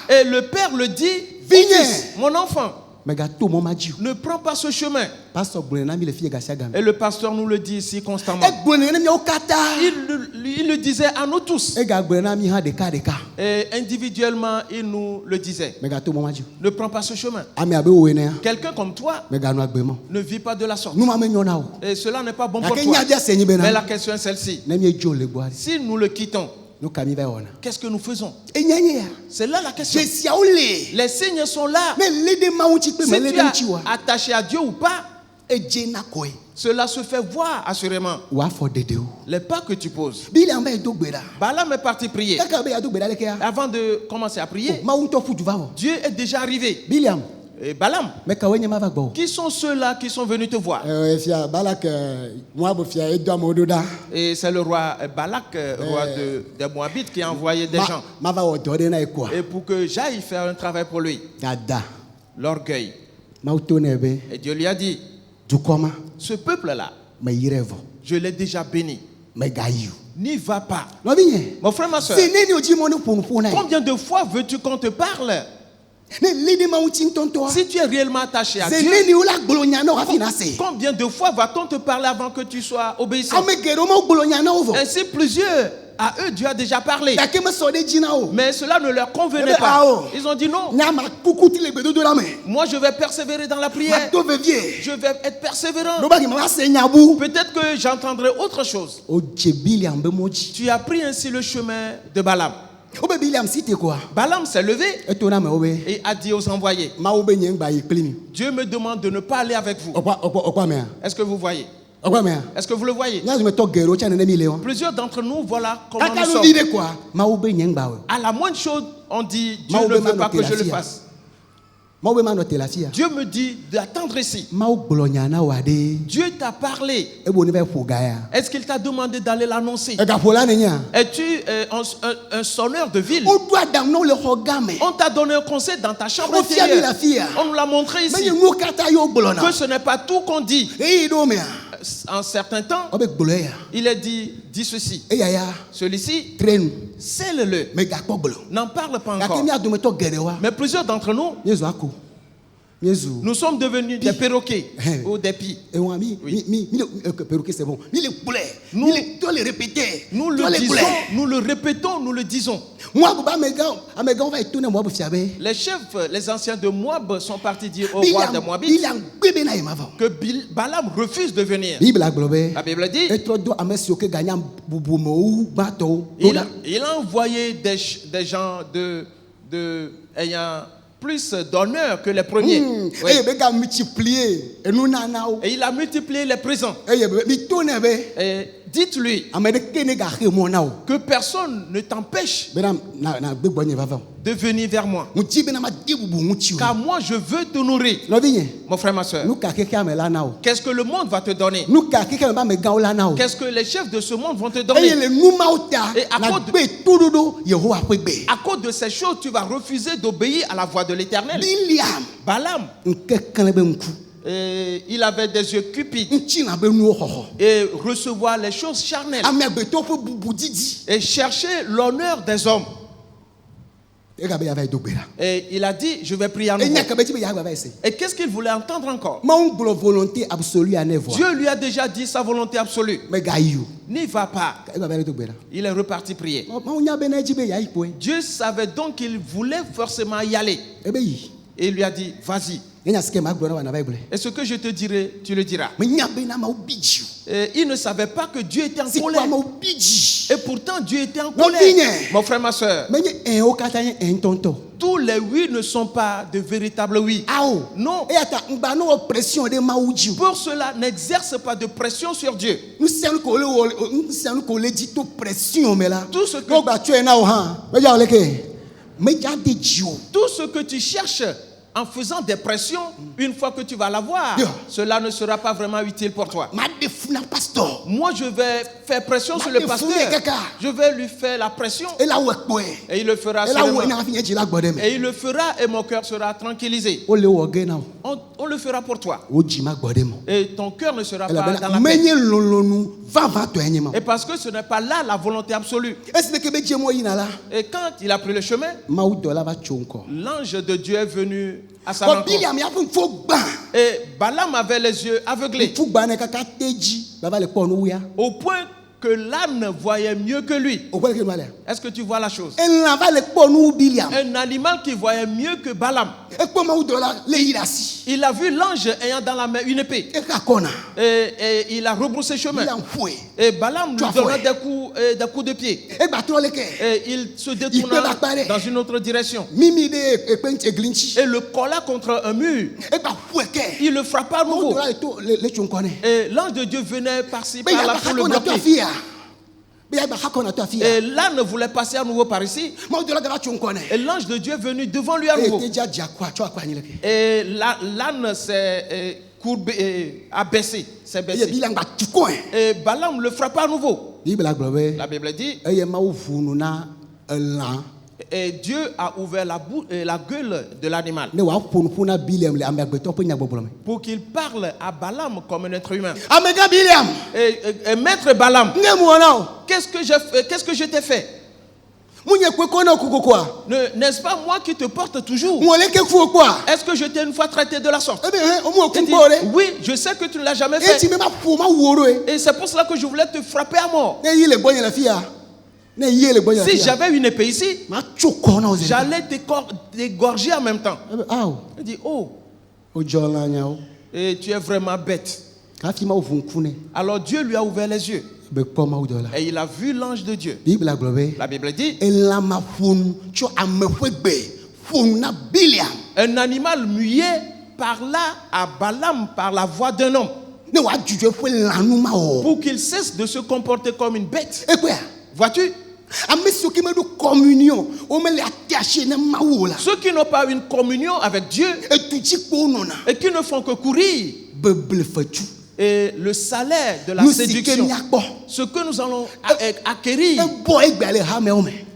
et le père le dit, fils, mon enfant, Ne prends pas ce chemin. Et le pasteur nous le dit ici constamment. Il le disait à nous tous. Et individuellement, il nous le disait. Ne prends pas ce chemin. Quelqu'un comme toi ne vit pas de la sorte. Et cela n'est pas bon pour toi. Mais la question est celle-ci. Si nous le quittons, qu'est-ce que nous faisons? C'est là la question. Les signes sont là. Si tu es attaché à Dieu ou pas, cela se fait voir assurément. Les pas que tu poses. Balaam est parti prier. Avant de commencer à prier, Dieu est déjà arrivé. Et Balaam, qui sont ceux-là qui sont venus te voir? Et c'est le roi Balak, roi des Moabites, qui a envoyé des gens. Et pour que j'aille faire un travail pour lui. L'orgueil. Et Dieu lui a dit, ce peuple-là, je l'ai déjà béni. N'y va pas. Mon frère, ma soeur, combien de fois veux-tu qu'on te parle? Si tu es réellement attaché à Dieu, combien de fois va-t-on te parler avant que tu sois obéissant? Ainsi, plusieurs, à eux, Dieu a déjà parlé. Mais cela ne leur convenait pas. Ils ont dit non. Moi, je vais persévérer dans la prière. Je vais être persévérant. Peut-être que j'entendrai autre chose. Tu as pris ainsi le chemin de Balaam. Balaam s'est levé et a dit aux envoyés, Dieu me demande de ne pas aller avec vous. Est-ce que vous voyez? Est-ce que vous le voyez? Plusieurs d'entre nous, voilà comment nous sommes. À la moindre chose, on dit, Dieu ne veut pas que je le fasse. Dieu me dit d'attendre ici. Dieu t'a parlé. Est-ce qu'il t'a demandé d'aller l'annoncer? Es-tu un sonneur de ville? On t'a donné un conseil dans ta chambre intérieure. On nous l'a montré ici. Que ce n'est pas tout qu'on dit. En certains temps, il a dit ceci. Celui-ci, scelle-le. N'en parle pas encore. Mais plusieurs d'entre nous, nous sommes devenus des perroquets ou des pies. Oui. Perroquet, c'est bon. Nous le répétons, nous le disons. Les chefs, les anciens de Moab sont partis dire au roi de Moabite que Balaam refuse de venir. La Bible dit, il a envoyé des gens ayant plus d'honneur que les premiers. Oui. Et il a multiplié les présents. Et dites-lui que personne ne t'empêche de venir vers moi. Car moi, je veux te nourrir. Mon frère, ma soeur. Qu'est-ce que le monde va te donner? Qu'est-ce que les chefs de ce monde vont te donner? Et à cause de ces choses, tu vas refuser d'obéir à la voix de l'Éternel. Balaam, il avait des yeux cupides et recevoir les choses charnelles et chercher l'honneur des hommes. Et il a dit, je vais prier à nouveau. Et qu'est-ce qu'il voulait entendre encore? Dieu lui a déjà dit sa volonté absolue. N'y va pas. Il est reparti prier. Dieu savait donc qu'il voulait forcément y aller. Et il lui a dit, vas-y. Et ce que je te dirai, tu le diras. Et il ne savait pas que Dieu était en colère. Et pourtant, Dieu était en colère. Mon frère, ma soeur, tous les oui ne sont pas de véritables oui. Non. Pour cela, n'exerce pas de pression sur Dieu. Tout ce que tu cherches en faisant des pressions, une fois que tu vas l'avoir, cela ne sera pas vraiment utile pour toi. Moi, je vais faire pression sur le pasteur. Je vais lui faire la pression. Et il le fera seulement. Et il le fera et mon cœur sera tranquillisé. On le fera pour toi. Et ton cœur ne sera pas dans la paix. Et parce que ce n'est pas là la volonté absolue. Et quand il a pris le chemin, l'ange de Dieu est venu à sa rencontre. Et Balaam avait les yeux aveuglés. Au point que l'âne voyait mieux que lui. Est-ce que tu vois la chose? Un animal qui voyait mieux que Balaam. Il a vu l'ange ayant dans la main une épée. Et il a rebroussé chemin. Et Balaam lui donna des coups de pied. Et il se détourna dans une autre direction. Et le colla contre un mur. Il le frappa à nouveau. Et l'ange de Dieu venait par-ci, par-là pour le bloquer. Et l'âne voulait passer à nouveau par ici. Et l'ange de Dieu est venu devant lui à nouveau. Et l'âne s'est courbé, a baissé. Et Balaam le frappa à nouveau. La Bible dit. Et Dieu a ouvert la gueule de l'animal pour qu'il parle à Balaam comme un être humain. Et maître Balaam, qu'est-ce que je t'ai fait? N'est-ce pas moi qui te porte toujours? Est-ce que je t'ai une fois traité de la sorte? Dit, oui, je sais que tu ne l'as jamais fait. Et c'est pour cela que je voulais te frapper à mort. Si j'avais une épée ici, j'allais t'égorger en même temps. Il dit, oh, et tu es vraiment bête. Alors Dieu lui a ouvert les yeux. Et il a vu l'ange de Dieu. La Bible dit, un animal muet parla à Balaam par la voix d'un homme pour qu'il cesse de se comporter comme une bête. Vois-tu? Ceux qui n'ont pas une communion avec Dieu et qui ne font que courir, et le salaire de la séduction, ce que nous allons acquérir,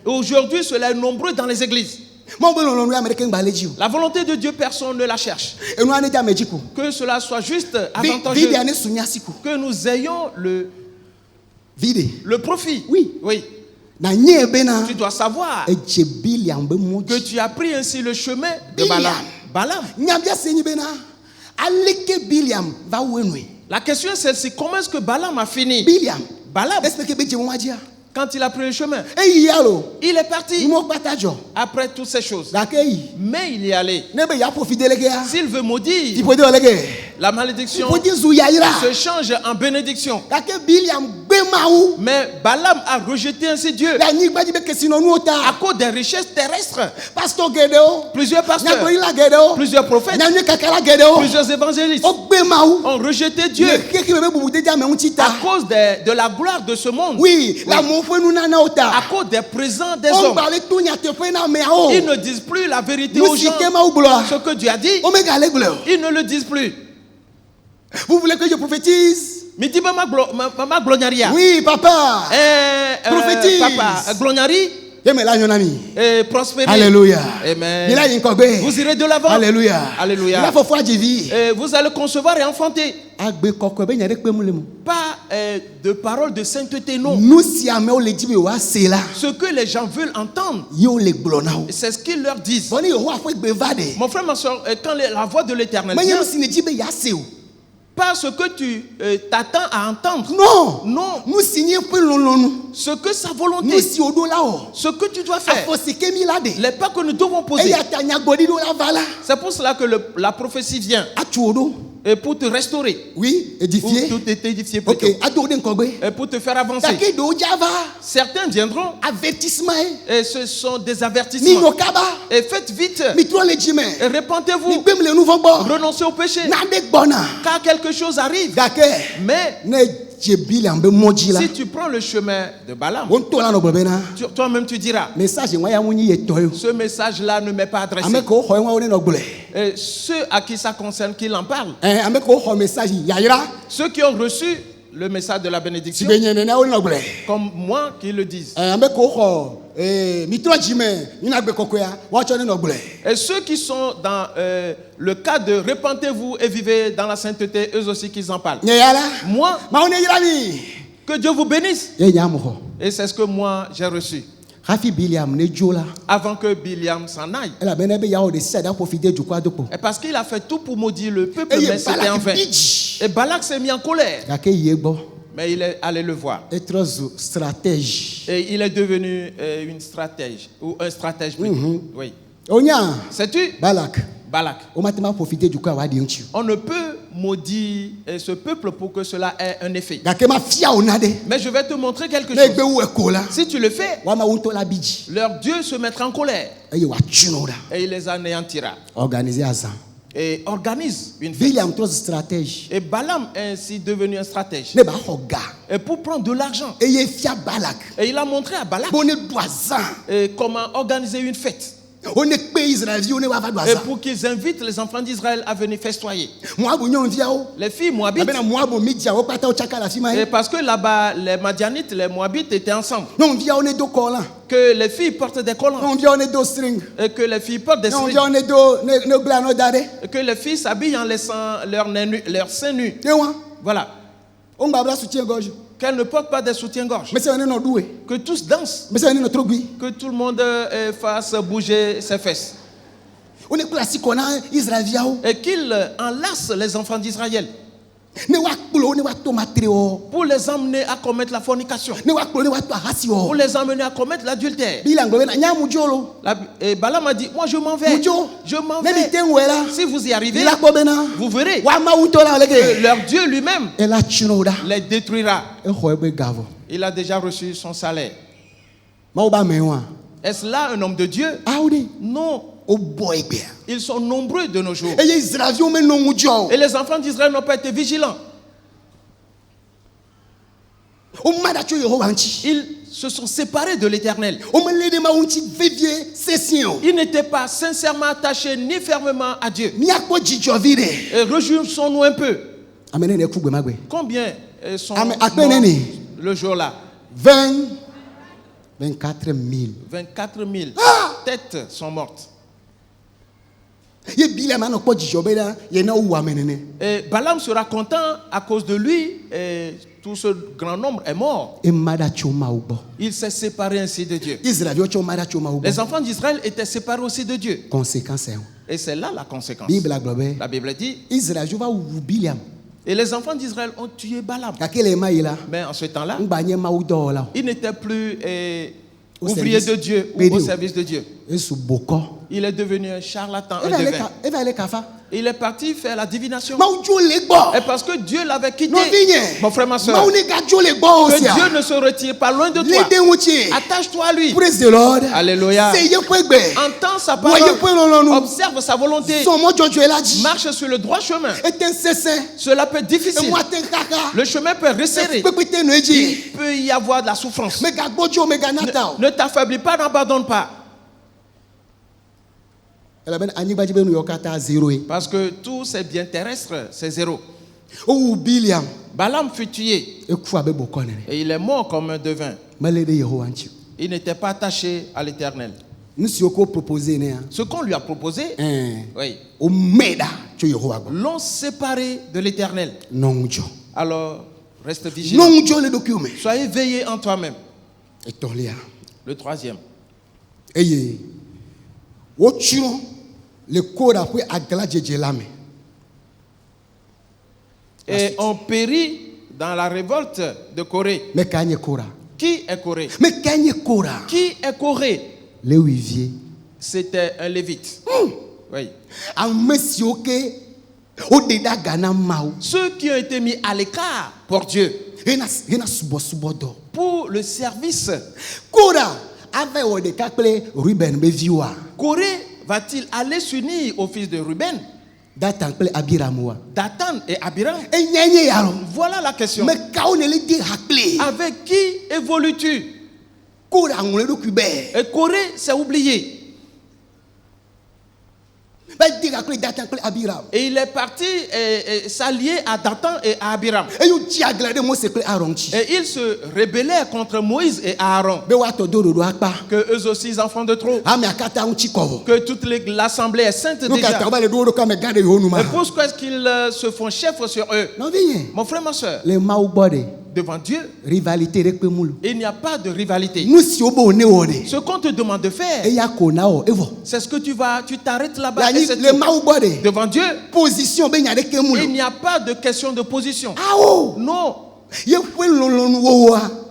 aujourd'hui cela est nombreux dans les églises. La volonté de Dieu, personne ne la cherche. Que cela soit juste avantageux, que nous ayons le profit. Oui. Tu dois savoir que tu as pris ainsi le chemin de Balaam. La question est celle-ci: comment est-ce que Balaam a fini? Balaam, quand il a pris le chemin, il est parti après toutes ces choses. Mais il y est allé. S'il veut maudire, la malédiction se change en bénédiction. Mais Balaam a rejeté ainsi Dieu à cause des richesses terrestres. Plusieurs pasteurs, plusieurs prophètes, plusieurs évangélistes ont rejeté Dieu à cause de la gloire de ce monde. À cause des présents des hommes. Ils ne disent plus la vérité aux gens. Ce que Dieu a dit, ils ne le disent plus. Vous voulez que je prophétise? Oui, papa. Prophétise. Papa, gloriari. Et prospérer. Alléluia. Amen. Vous irez de l'avant. Alléluia. Alléluia. Et vous allez concevoir et enfanter. Pas de paroles de sainteté, non. Ce que les gens veulent entendre, c'est ce qu'ils leur disent. Mon frère, ma soeur, quand la voix de l'Éternel vient, pas ce que tu t'attends à entendre. Non. Ce que sa volonté, ce que tu dois faire, les pas que nous devons poser. C'est pour cela que la prophétie vient. Et pour te restaurer. Oui, édifier. Pour t'édifier plutôt. Et pour te faire avancer. Certains viendront. Avertissement. Et ce sont des avertissements. Et faites vite. Et répentez-vous. Renoncez au péché. Car quelque chose arrive. Mais si tu prends le chemin de Balaam, toi-même tu diras, ce message-là ne m'est pas adressé. Et ceux à qui ça concerne, qu'ils en parlent. Ceux qui ont reçu le message de la bénédiction, comme moi, qui le disent. Et ceux qui sont dans le cas de repentez-vous et vivez dans la sainteté, eux aussi qu'ils en parlent. Moi, que Dieu vous bénisse. Et c'est ce que moi j'ai reçu. avant que Biliam s'en aille. Et parce qu'il a fait tout pour maudire le peuple, mais c'était en vain. Et Balak s'est mis en colère. Mais il est allé le voir. Et il est devenu une stratège, ou un stratège. Oui. Sais-tu? Balak. On ne peut maudire ce peuple pour que cela ait un effet. Mais je vais te montrer quelque chose. Si tu le fais, leur Dieu se mettra en colère. Et il les anéantira. Et organise une fête. Et Balaam est ainsi devenu un stratège. Et pour prendre de l'argent. Et il a montré à Balak comment organiser une fête. Et pour qu'ils invitent les enfants d'Israël à venir festoyer. Les filles moabites. Et parce que là-bas, les Madianites, les Moabites étaient ensemble. Que les filles portent des collants. Et que les filles portent des strings. Et que les filles s'habillent en laissant leurs seins nus. Voilà. Qu'elles ne portent pas des soutiens-gorge. Que tous dansent. Que tout le monde fasse bouger ses fesses. Et qu'ils enlacent les enfants d'Israël. Pour les emmener à commettre la fornication. Pour les emmener à commettre l'adultère. Et Balaam a dit, moi je m'en vais. Je m'en vais. Si vous y arrivez, vous verrez que leur Dieu lui-même les détruira. Il a déjà reçu son salaire. Est-ce là un homme de Dieu? Non. Ils sont nombreux de nos jours. Et les enfants d'Israël n'ont pas été vigilants. Ils se sont séparés de l'Éternel. Ils n'étaient pas sincèrement attachés ni fermement à Dieu. Et réjouissons-nous un peu. Combien sont morts le jour-là? 24 000. 24 000 têtes sont mortes. Et Balaam sera content à cause de lui, et tout ce grand nombre est mort. Il s'est séparé ainsi de Dieu. Les enfants d'Israël étaient séparés aussi de Dieu. Et c'est là la conséquence. La Bible dit, et les enfants d'Israël ont tué Balaam. Mais en ce temps-là, il n'était plus ouvrier de Dieu ou au service de Dieu. Il est devenu un charlatan, un devin. Il est parti faire la divination. Et parce que Dieu l'avait quitté, mon frère, ma soeur, que Dieu ne se retire pas loin de toi. Attache-toi à lui. Alléluia. Entends sa parole. Observe sa volonté. Marche sur le droit chemin. Cela peut être difficile. Le chemin peut resserrer. Il peut y avoir de la souffrance. Ne t'affaiblis pas, n'abandonne pas. Parce que tous ces biens terrestres, c'est zéro. Balaam fut tué. Et il est mort comme un devin. Il n'était pas attaché à l'Éternel. Ce qu'on lui a proposé, oui, l'ont séparé de l'Éternel. Alors, reste vigilant. Soyez veillé en toi-même. Le troisième. Et on périt dans la révolte de Corée. Qui est Corée? Qui est Corée? C'était un lévite. Oui. Ceux qui ont été mis à l'écart pour Dieu, pour le service. Corée va-t-il aller s'unir au fils de Ruben? Dathan et Abiram. Voilà la question. Avec qui évolues-tu? Et Corée s'est oublié. Et il est parti s'allier à Dathan et à Abiram. Et ils se rébellèrent contre Moïse et Aaron. Que eux aussi ils en font de trop. Que toute l'assemblée est sainte déjà. Et pourquoi est-ce qu'ils se font chefs sur eux? Mon frère, ma soeur, devant Dieu, rivalité il n'y a pas de rivalité. Ce qu'on te demande de faire, c'est ce que tu t'arrêtes là-bas. Devant Dieu, il n'y a pas de question de position. Non.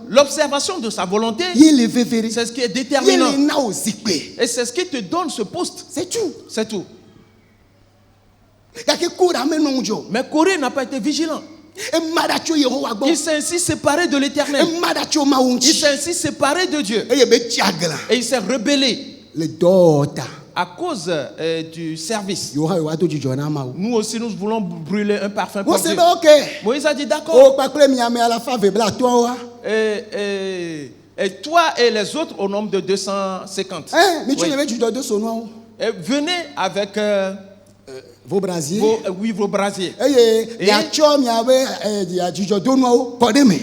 L'observation de sa volonté, c'est ce qui est déterminant. Et c'est ce qui te donne ce poste. C'est tout. C'est tout. Mais Corée n'a pas été vigilant. Il s'est ainsi séparé de l'Éternel. Il s'est ainsi séparé de Dieu. Et il s'est rebellé à cause du service. Nous aussi, nous voulons brûler un parfum pour Dieu. Moïse a dit d'accord. Et toi et les autres au nombre de 250. Et venez avec vos brasiers. Vos brasiers.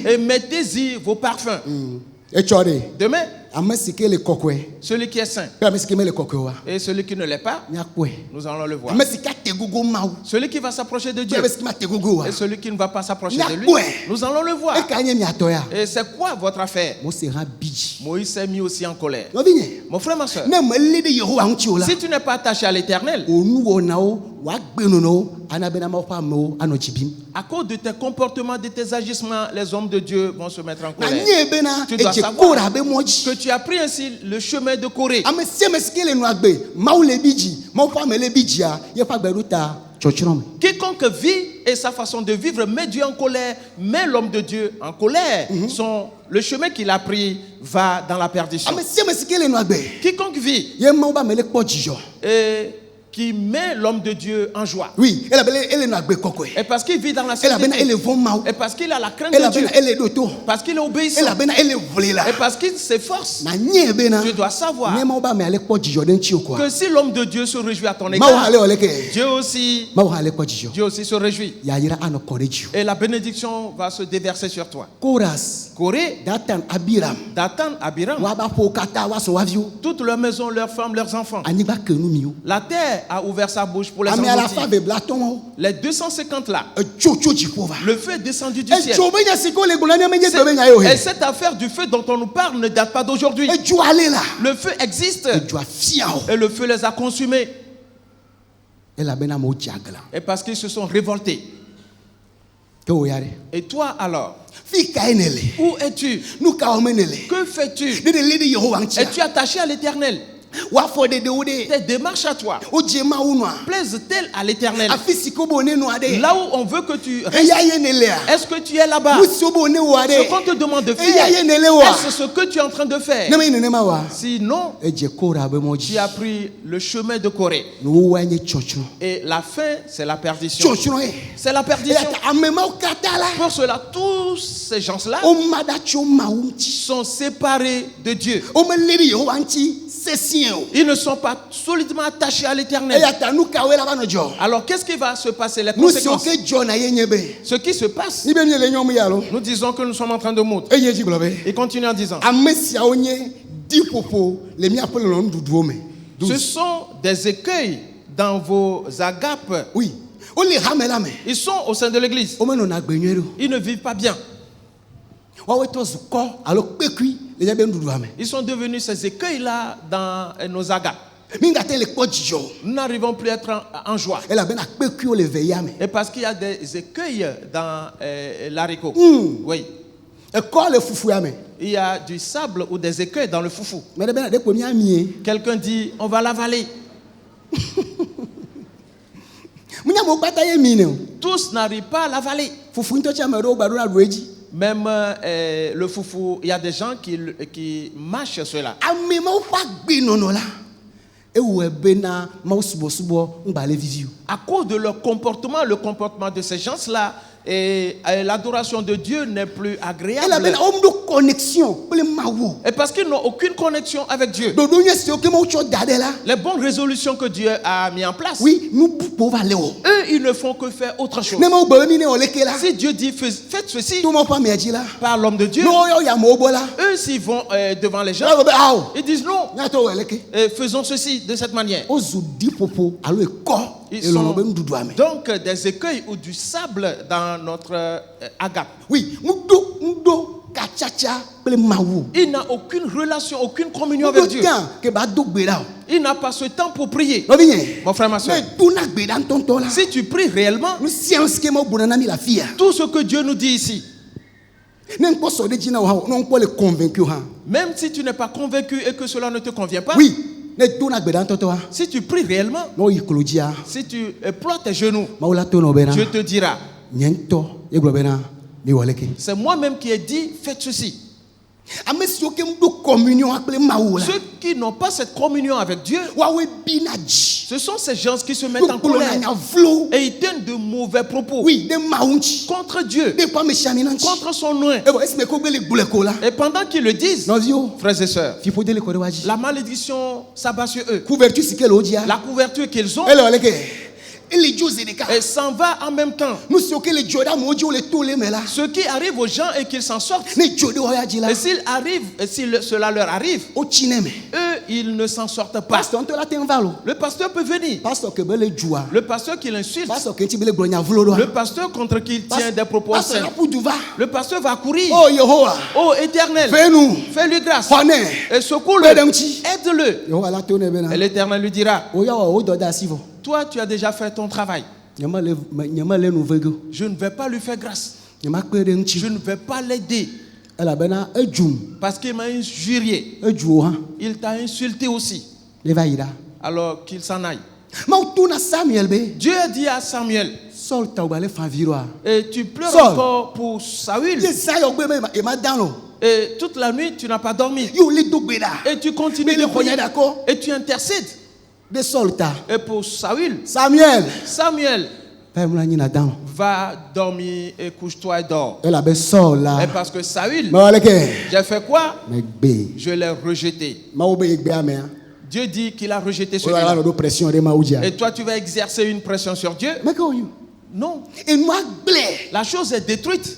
Et mettez-y vos parfums. Demain, celui qui est saint et celui qui ne l'est pas, nous allons le voir. Celui qui va s'approcher de Dieu et celui qui ne va pas s'approcher de lui, nous allons le voir. Et c'est quoi votre affaire? Moïse s'est mis aussi en colère. Mon frère, ma soeur, si tu n'es pas attaché à l'Éternel, à cause de tes comportements, de tes agissements, les hommes de Dieu vont se mettre en colère. Tu dois savoir que tu as pris ainsi le chemin de Corée. Quiconque vit et sa façon de vivre met Dieu en colère, met l'homme de Dieu en colère. Le chemin qu'il a pris va dans la perdition. Quiconque vit et qui met l'homme de Dieu en joie. Oui, et parce qu'il vit dans la sainteté, et parce qu'il a la crainte de Dieu, parce qu'il est obéissant, et parce qu'il s'efforce, tu dois savoir que si l'homme de Dieu se réjouit à ton égard, Dieu aussi se réjouit. Et la bénédiction va se déverser sur toi. Corée, Dathan, Abiram, toutes leurs maisons, leurs femmes, leurs enfants. La terre a ouvert sa bouche pour les engloutir. Les 250 là, le feu est descendu du ciel. Et cette affaire du feu dont on nous parle ne date pas d'aujourd'hui. Le feu existe et le feu les a consumés. Et parce qu'ils se sont révoltés. Et toi alors, où es-tu? Que fais-tu? Es-tu attaché à l'Éternel? Tes démarches à toi plaisent-elles à l'Éternel? Là où on veut que tu restes, est-ce que tu es là-bas? Ce qu'on te demande de faire, est-ce ce que tu es en train de faire? Sinon, tu as pris le chemin de Corée. Et la fin, c'est la perdition. C'est la perdition. Pour cela, tous ces gens-là sont séparés de Dieu. Ils ne sont pas solidement attachés à l'Éternel. Alors qu'est-ce qui va se passer? Les conséquences. Ce qui se passe, nous disons que nous sommes en train de monter. Et continue en disant, ce sont des écueils dans vos agapes. Oui. Ils sont au sein de l'église. Ils ne vivent pas bien. Ils sont devenus ces écueils-là dans nos agapes. Nous n'arrivons plus à être en joie. Et parce qu'il y a des écueils dans l'haricot. Oui. Il y a du sable ou des écueils dans le foufou. Quelqu'un dit, on va l'avaler. Tous n'arrivent pas à l'avaler. Même le foufou, il y a des gens qui mâchent cela. À cause de leur comportement, le comportement de ces gens-là, et l'adoration de Dieu n'est plus agréable. Et parce qu'ils n'ont aucune connexion avec Dieu. Les bonnes résolutions que Dieu a mis en place, eux, ils ne font que faire autre chose. Si Dieu dit faites ceci par l'homme de Dieu, eux, s'ils vont devant les gens, ils disent non, faisons ceci de cette manière. Ils sont donc des écueils ou du sable dans notre agape. Oui, il n'a aucune relation, aucune communion avec Dieu. Il n'a pas ce temps pour prier. Mon frère, ma soeur, si tu pries réellement, tout ce que Dieu nous dit ici, même si tu n'es pas convaincu et que cela ne te convient pas, si tu pries réellement, si tu ploies tes genoux, Dieu te dira, c'est moi-même qui ai dit, faites ceci. Ceux qui n'ont pas cette communion avec Dieu, ce sont ces gens qui se mettent en colère et ils tiennent de mauvais propos contre Dieu, contre son nom. Et pendant qu'ils le disent, frères et sœurs, la malédiction s'abat sur eux. La couverture qu'ils ont, et s'en va en même temps. Ce qui arrive aux gens et qu'ils s'en sortent. Et s'il arrive, et si cela leur arrive, eux, ils ne s'en sortent pas. Le pasteur peut venir. Le pasteur qui l'insulte. Le pasteur contre qui il tient des propos sains. Le pasteur va courir. Oh Éternel, fais-lui grâce. Et secoue-le. Aide-le. Et l'Éternel lui dira, toi, tu as déjà fait ton travail. Je ne vais pas lui faire grâce. Je ne vais pas l'aider. Parce qu'il m'a injurié. Il t'a insulté aussi. Alors qu'il s'en aille. Dieu a dit à Samuel, et tu pleures encore pour Saül. Et toute la nuit, tu n'as pas dormi. Et tu continues de prier. Et tu intercèdes. Et pour Saül, Samuel, va dormir et couche-toi et dors. Et parce que Saül, j'ai fait quoi? Je l'ai rejeté. Dieu dit qu'il a rejeté celui-là. Et toi, tu vas exercer une pression sur Dieu? Non. La chose est détruite.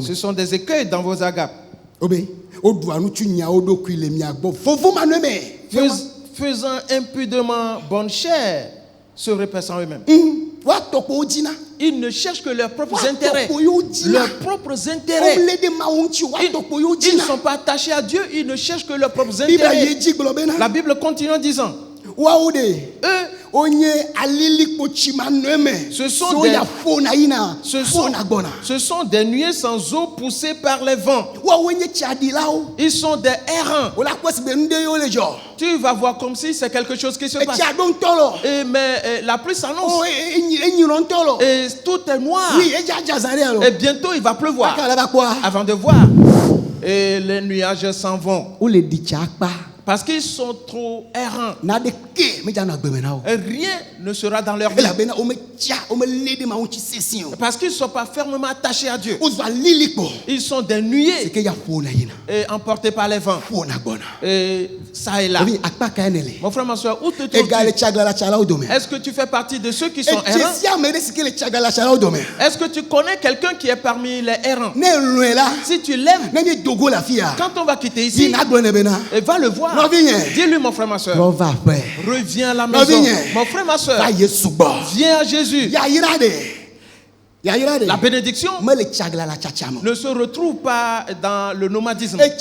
Ce sont des écueils dans vos agapes. Faisant impudemment bonne chère, se repaissant eux-mêmes. Ils ne cherchent que leurs propres intérêts. Leurs propres intérêts. Ils ne sont pas attachés à Dieu, ils ne cherchent que leurs propres intérêts. La Bible continue en disant, eux, ce sont des nuées sans eau poussées par les vents. Ils sont des errants. Tu vas voir comme si c'est quelque chose qui se passe. Mais la pluie s'annonce. Et tout est noir. Et bientôt il va pleuvoir. Avant de voir. Et les nuages s'en vont. Parce qu'ils sont trop errants. Et rien ne sera dans leur vie. Parce qu'ils ne sont pas fermement attachés à Dieu. Ils sont des nuées et emportés par les vents. Et ça et là. Mon frère, ma soeur, où te trouves-tu? Est-ce que tu fais partie de ceux qui sont errants? Est-ce que tu connais quelqu'un qui est parmi les errants? Si tu l'aimes, quand on va quitter ici, et va le voir. Dis-lui, mon frère, ma soeur, reviens à la maison. Mon frère, ma soeur, viens à Jésus. La bénédiction ne se retrouve pas dans le nomadisme. Et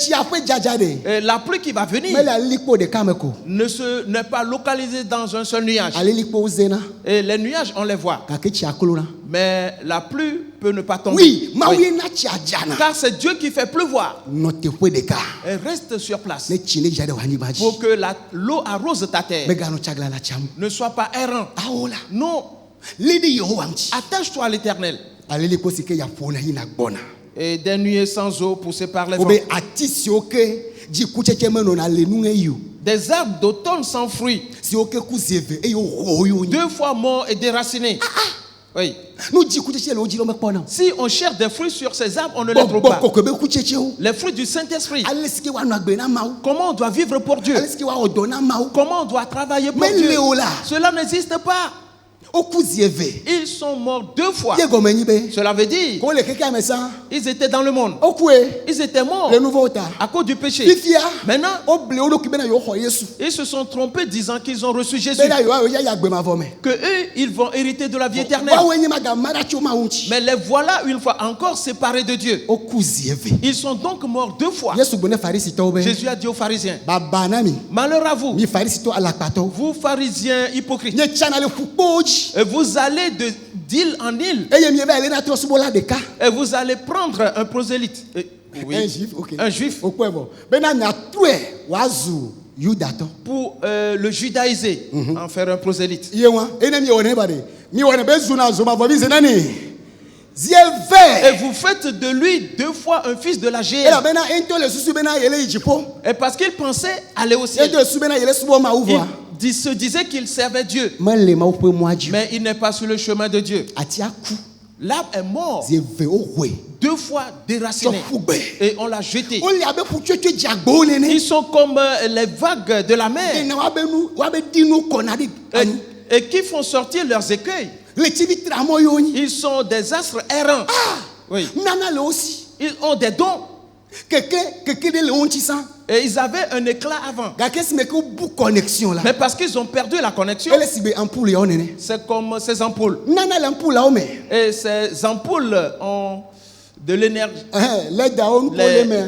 la pluie qui va venir n'est pas localisée dans un seul nuage. Et les nuages, on les voit. Mais la pluie peut ne pas tomber. Oui. Car c'est Dieu qui fait pleuvoir. Et reste sur place pour que l'eau arrose ta terre. Ne sois pas errant. Non. Attache-toi à l'Éternel. Et des nuées sans eau poussées par les vents. Des arbres d'automne sans fruits. 2 fois morts et déracinés. Oui. Si on cherche des fruits sur ces arbres, on ne les trouve pas. Les fruits du Saint-Esprit. Comment on doit vivre pour Dieu? Comment on doit travailler pour Dieu? Cela n'existe pas. Ils sont morts 2 fois. Cela veut dire ils étaient dans le monde. Ils étaient morts à cause du péché. Maintenant, ils se sont trompés disant qu'ils ont reçu Jésus. Que eux, ils vont hériter de la vie éternelle. Mais les voilà une fois encore séparés de Dieu. Ils sont donc morts 2 fois. Jésus a dit aux pharisiens, malheur à vous, vous pharisiens hypocrites. Et vous allez d'île en île. Et vous allez prendre un prosélyte. Oui, un juif. Pour le judaïser, en faire un prosélyte. Et vous faites de lui 2 fois un fils de la géante. Et parce qu'il pensait aller au ciel, il se disait qu'il servait Dieu. Mais il n'est pas sur le chemin de Dieu. L'arbre est mort, 2 fois déraciné, et on l'a jeté. Ils sont comme les vagues de la mer, et qui font sortir leurs écueils. Ils sont des astres errants. Oui. Ils ont des dons. Et ils avaient un éclat avant. Mais parce qu'ils ont perdu la connexion, c'est comme ces ampoules. Et ces ampoules ont de l'énergie.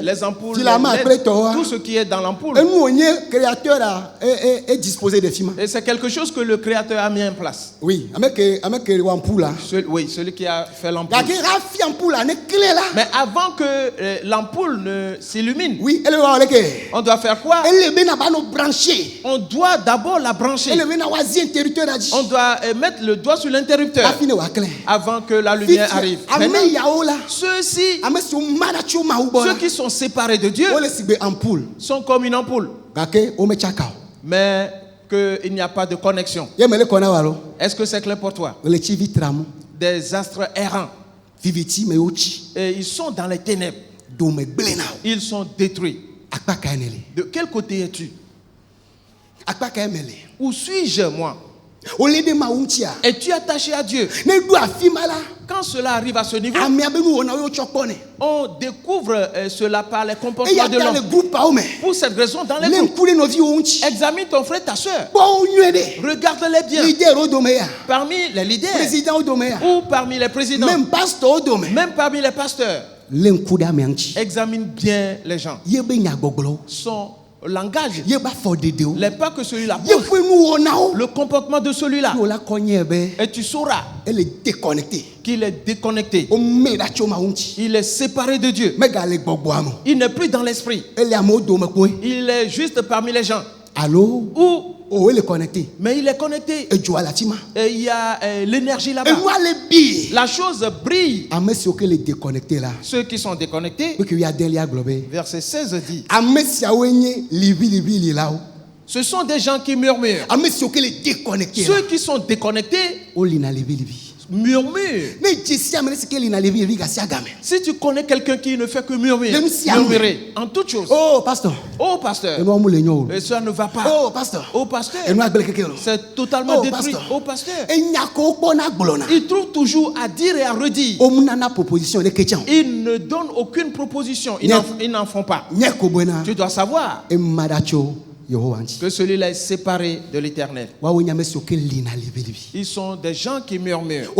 Les ampoules, tout ce qui est dans l'ampoule. Et c'est quelque chose que le Créateur a mis en place. Oui, celui qui a fait l'ampoule. Mais avant que l'ampoule ne s'illumine, on doit faire quoi? On doit d'abord la brancher. On doit mettre le doigt sur l'interrupteur avant que la lumière arrive. Ceux-ci, ceux qui sont séparés de Dieu, sont comme une ampoule. Mais qu'il n'y a pas de connexion. Est-ce que c'est clair pour toi? Des astres errants. Et ils sont dans les ténèbres. Ils sont détruits. De quel côté es-tu? Où suis-je, moi? Es-tu attaché à Dieu? Quand cela arrive à ce niveau, on découvre cela par les comportements de l'homme. Pour cette raison, dans les groupes, examine ton frère, ta soeur. Regarde-les bien. Parmi les leaders ou parmi les présidents, même parmi les pasteurs, examine bien les gens. Son langage, les pas que celui-là pose, le comportement de celui-là, et tu sauras qu'il est déconnecté. Il est séparé de Dieu. Il n'est plus dans l'esprit. Il est juste parmi les gens. Mais il est connecté. Et il y a l'énergie là-bas. La chose brille. Ceux qui sont déconnectés, verset 16 dit, ce sont des gens qui murmurent. Ceux qui sont déconnectés murmure. Si tu connais quelqu'un qui ne fait que murmurer en toutes choses. Oh pasteur. Et ça ne va pas. Oh pasteur. C'est totalement détruit. Oh pasteur. Il trouve toujours à dire et à redire. Ils ne donnent aucune proposition. Ils n'en font pas. Tu dois savoir que celui-là est séparé de l'éternel. Ils sont des gens qui murmurent.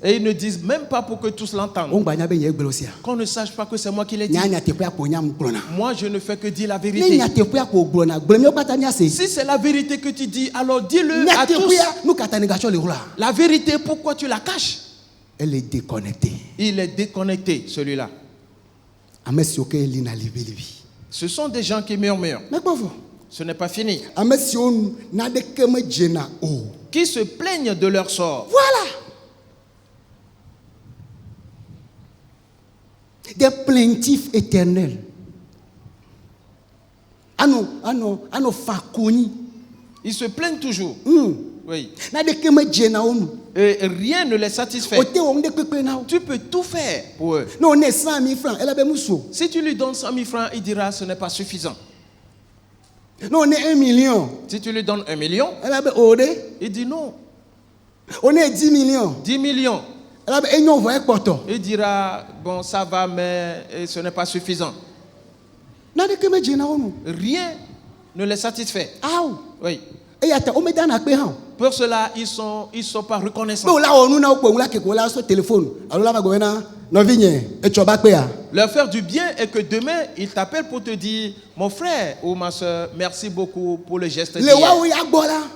Et ils ne disent même pas pour que tous l'entendent. Qu'on ne sache pas que c'est moi qui l'ai dit. Moi, je ne fais que dire la vérité. Si c'est la vérité que tu dis, alors dis-le à tous. La vérité, pourquoi tu la caches? Elle est déconnectée. Il est déconnecté, celui-là. Ce sont des gens qui murmurent. Ce n'est pas fini. Qui se plaignent de leur sort. Voilà. Des plaintifs éternels. Ils se plaignent toujours. Oui. Et rien ne les satisfait. Tu peux tout faire pour eux. Si tu lui donnes 100 000 francs, il dira ce n'est pas suffisant. Non, on est 1 million. Si tu lui donnes 1 million, il dit non. On est 10 millions. 10 millions. Il dira, bon, ça va, mais ce n'est pas suffisant. Rien ne les satisfait. Oui. Pour cela, ils sont pas reconnaissants. Leur faire du bien et que demain, ils t'appellent pour te dire, mon frère ou ma soeur, merci beaucoup pour le geste d'hier.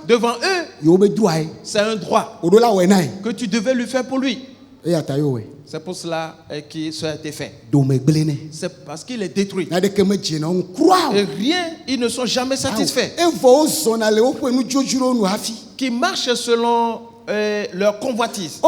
Devant eux, c'est un droit que tu devais lui faire pour lui. C'est pour cela que ça a été fait. C'est parce qu'il est détruit. Et rien, ils ne sont jamais satisfaits. Qui marchent selon leur convoitise.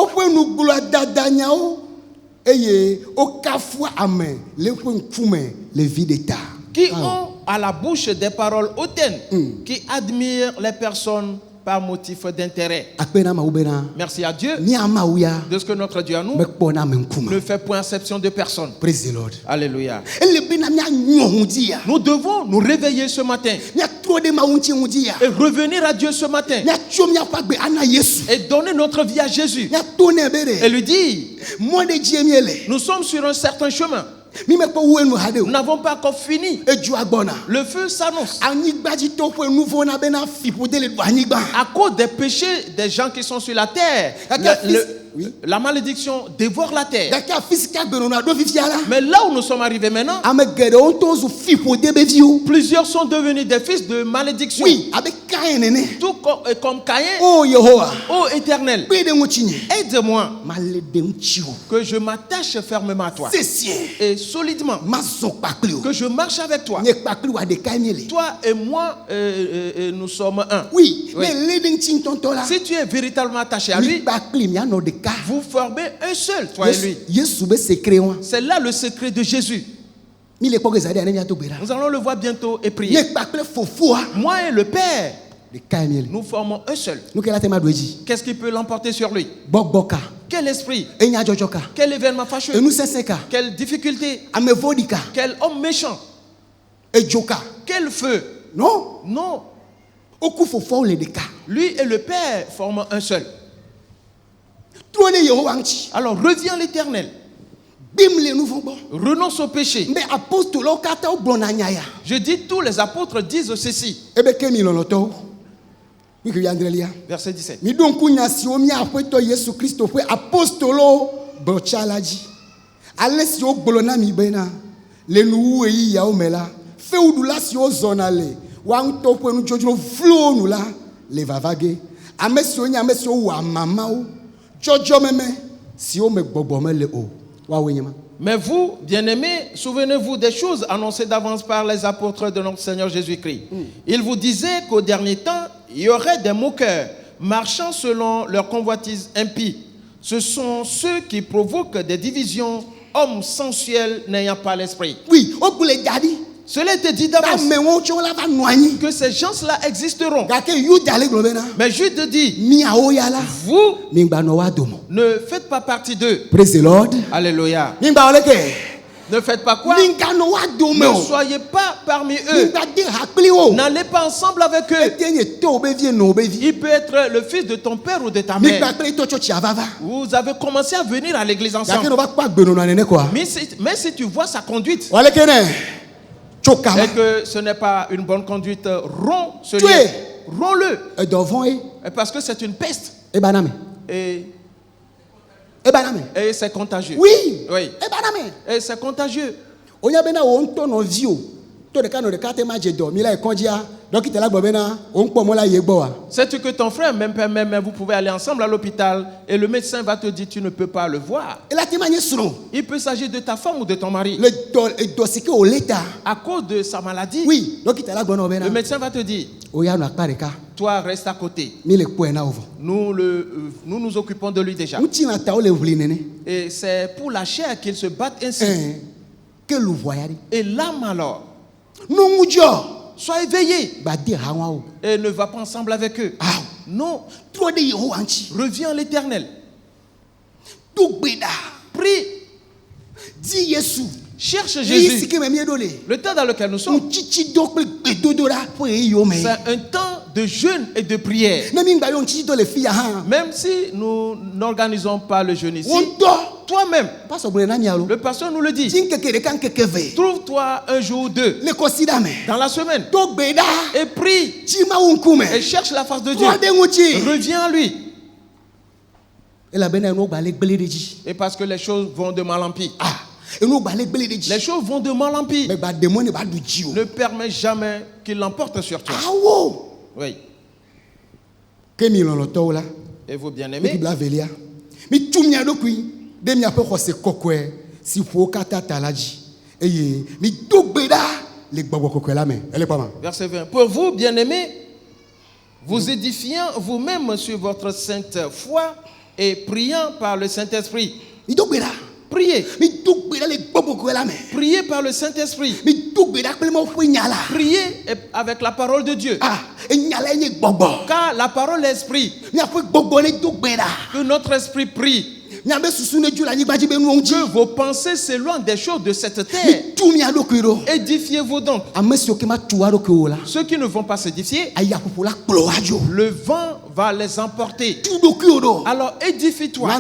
Qui ont à la bouche des paroles hautaines, qui admirent les personnes par motif d'intérêt. Merci à Dieu de ce que notre Dieu à nous ne fait point exception de personne. Praise the Lord. Alléluia. Nous devons nous réveiller ce matin et revenir à Dieu ce matin et donner notre vie à Jésus et lui dire, nous sommes sur un certain chemin. Nous n'avons pas encore fini. Le feu s'annonce. À cause des péchés des gens qui sont sur la terre, la malédiction dévore la terre. Mais là où nous sommes arrivés maintenant, plusieurs sont devenus des fils de malédiction. Tout comme Caïn. Oh Éternel, aide-moi que je m'attache fermement à toi et solidement, que je marche avec toi. Toi et moi, nous sommes un. Oui. Si tu es véritablement attaché à lui, vous formez un seul, toi et lui. C'est là le secret de Jésus. Nous allons le voir bientôt et prier. Moi et le Père, nous formons un seul. Qu'est-ce qui peut l'emporter sur lui? Quel esprit? Quel événement fâcheux? Quelle difficulté? Quel homme méchant? Quel feu? Non. Lui et le Père forment un seul. Alors reviens à l'Éternel. Renonce au péché. Je dis, tous les apôtres disent ceci. Verset 17. Mais vous, bien-aimés, souvenez-vous des choses annoncées d'avance par les apôtres de notre Seigneur Jésus-Christ. Ils vous disaient qu'au dernier temps, il y aurait des moqueurs marchant selon leur convoitise impie. Ce sont ceux qui provoquent des divisions, hommes sensuels n'ayant pas l'esprit. Oui, cela était dit d'avance que ces gens-là existeront. Mais Jude dit, vous ne faites pas partie d'eux. Praise the Lord. Alléluia. Ne faites pas quoi? Ne soyez pas parmi eux. N'allez pas ensemble avec eux. Il peut être le fils de ton père ou de ta mère. Vous avez commencé à venir à l'église ensemble. Mais si tu vois sa conduite et que ce n'est pas une bonne conduite, romps ce lien. Romps-le. Parce que c'est une peste. Et c'est contagieux. Oui. Et c'est contagieux. Sais-tu que ton frère, même vous pouvez aller ensemble à l'hôpital et le médecin va te dire tu ne peux pas le voir. Il peut s'agir de ta femme ou de ton mari. À cause de sa maladie, le médecin va te dire toi reste à côté. Nous nous occupons de lui déjà. Et c'est pour la chair qu'ils se battent ainsi. Et l'âme alors, sois éveillé et ne va pas ensemble avec eux. Non. Reviens à l'Éternel. Prie. Cherche Jésus. Le temps dans lequel nous sommes, c'est un temps de jeûne et de prière. Même si nous n'organisons pas le jeûne ici, toi-même, le pasteur nous le dit, trouve-toi un jour ou deux dans la semaine et prie et cherche la face de Dieu. Reviens à lui. Et parce que les choses vont de mal en pire. Les choses vont de mal en pire. Ne permets jamais qu'il l'emporte sur toi. Oui. Et vous bien-aimés, verset 20. Pour vous, bien-aimés, vous édifiant vous-même sur votre sainte foi et priant par le Saint-Esprit. Priez. Priez par le Saint-Esprit. Priez avec la parole de Dieu. Car la parole est esprit. Que notre esprit prie. Que vos pensées s'éloignent des choses de cette terre. Édifiez-vous donc. Ceux qui ne vont pas s'édifier, le vent va les emporter. Alors édifie-toi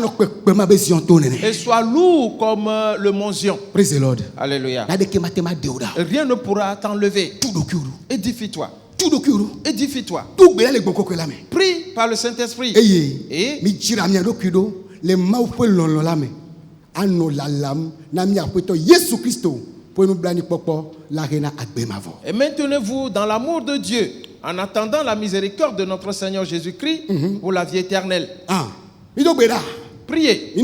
et sois lourd comme le mont Zion. Alléluia. Rien ne pourra t'enlever. Édifie-toi. Édifie-toi. Prie par le Saint-Esprit. Et maintenez-vous dans l'amour de Dieu en attendant la miséricorde de notre Seigneur Jésus-Christ pour la vie éternelle. Priez.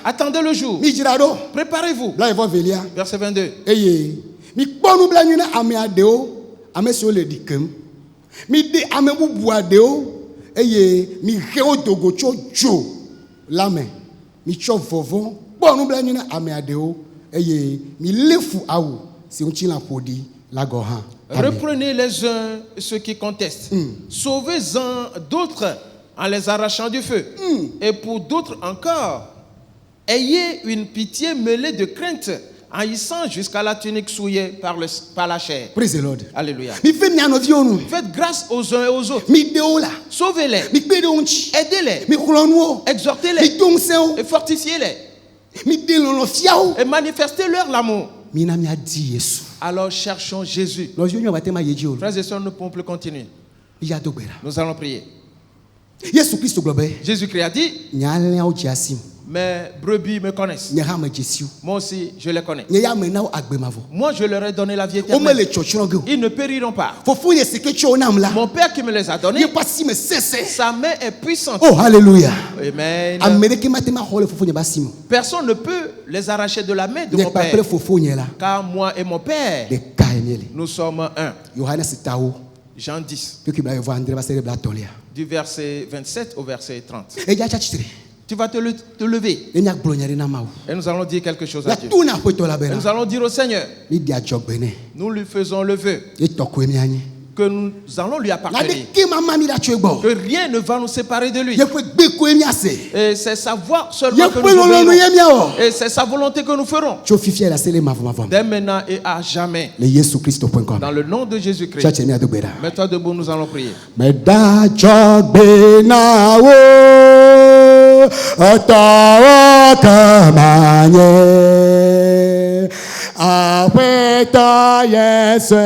Attendez le jour. Préparez-vous. Verset 22. Reprenez les uns ceux qui contestent. Sauvez-en d'autres en les arrachant du feu. Et pour d'autres encore, ayez une pitié mêlée de crainte, haïssant jusqu'à la tunique souillée par la chair. Praise the Lord. Alléluia. Faites grâce aux uns et aux autres. Sauvez-les. Aidez-les. Exhortez-les. Et fortifiez-les. Et manifestez-leur l'amour. Alors cherchons Jésus. Frères et sœurs, nous ne pouvons plus continuer. Nous allons prier. Jésus-Christ a dit: mes brebis me connaissent. Moi aussi, je les connais. Moi, je leur ai donné la vie éternelle. Ils ne périront pas. Mon Père qui me les a donnés, sa main est puissante. Oh, alléluia. Amen. Personne ne peut les arracher de la main de mon Père. Car moi et mon Père, nous sommes un. Jean 10. Du verset 27 au verset 30. Tu vas te lever. Et nous allons dire quelque chose à Dieu. Et nous allons dire au Seigneur, nous lui faisons le vœu que nous allons lui appartenir. Que rien ne va nous séparer de lui. Et c'est sa voix seulement que nous obéirons. Et c'est sa volonté que nous ferons. Dès maintenant et à jamais. Dans le nom de Jésus-Christ. Mets-toi debout, nous allons prier. Aweta Yeswe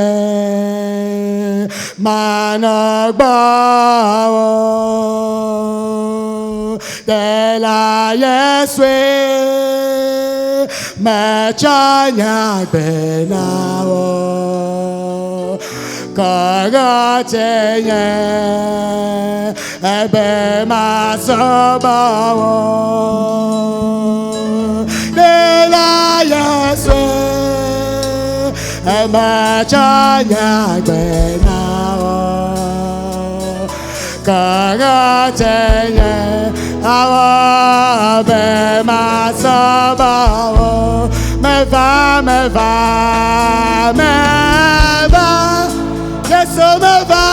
Managbawo Dela Yeswe Machanya Benawo Kagatenye Ebe Masobawo Dela Yeswe Machanya Benawo Kagatenye Awabe Masabawo Meva Yesu meva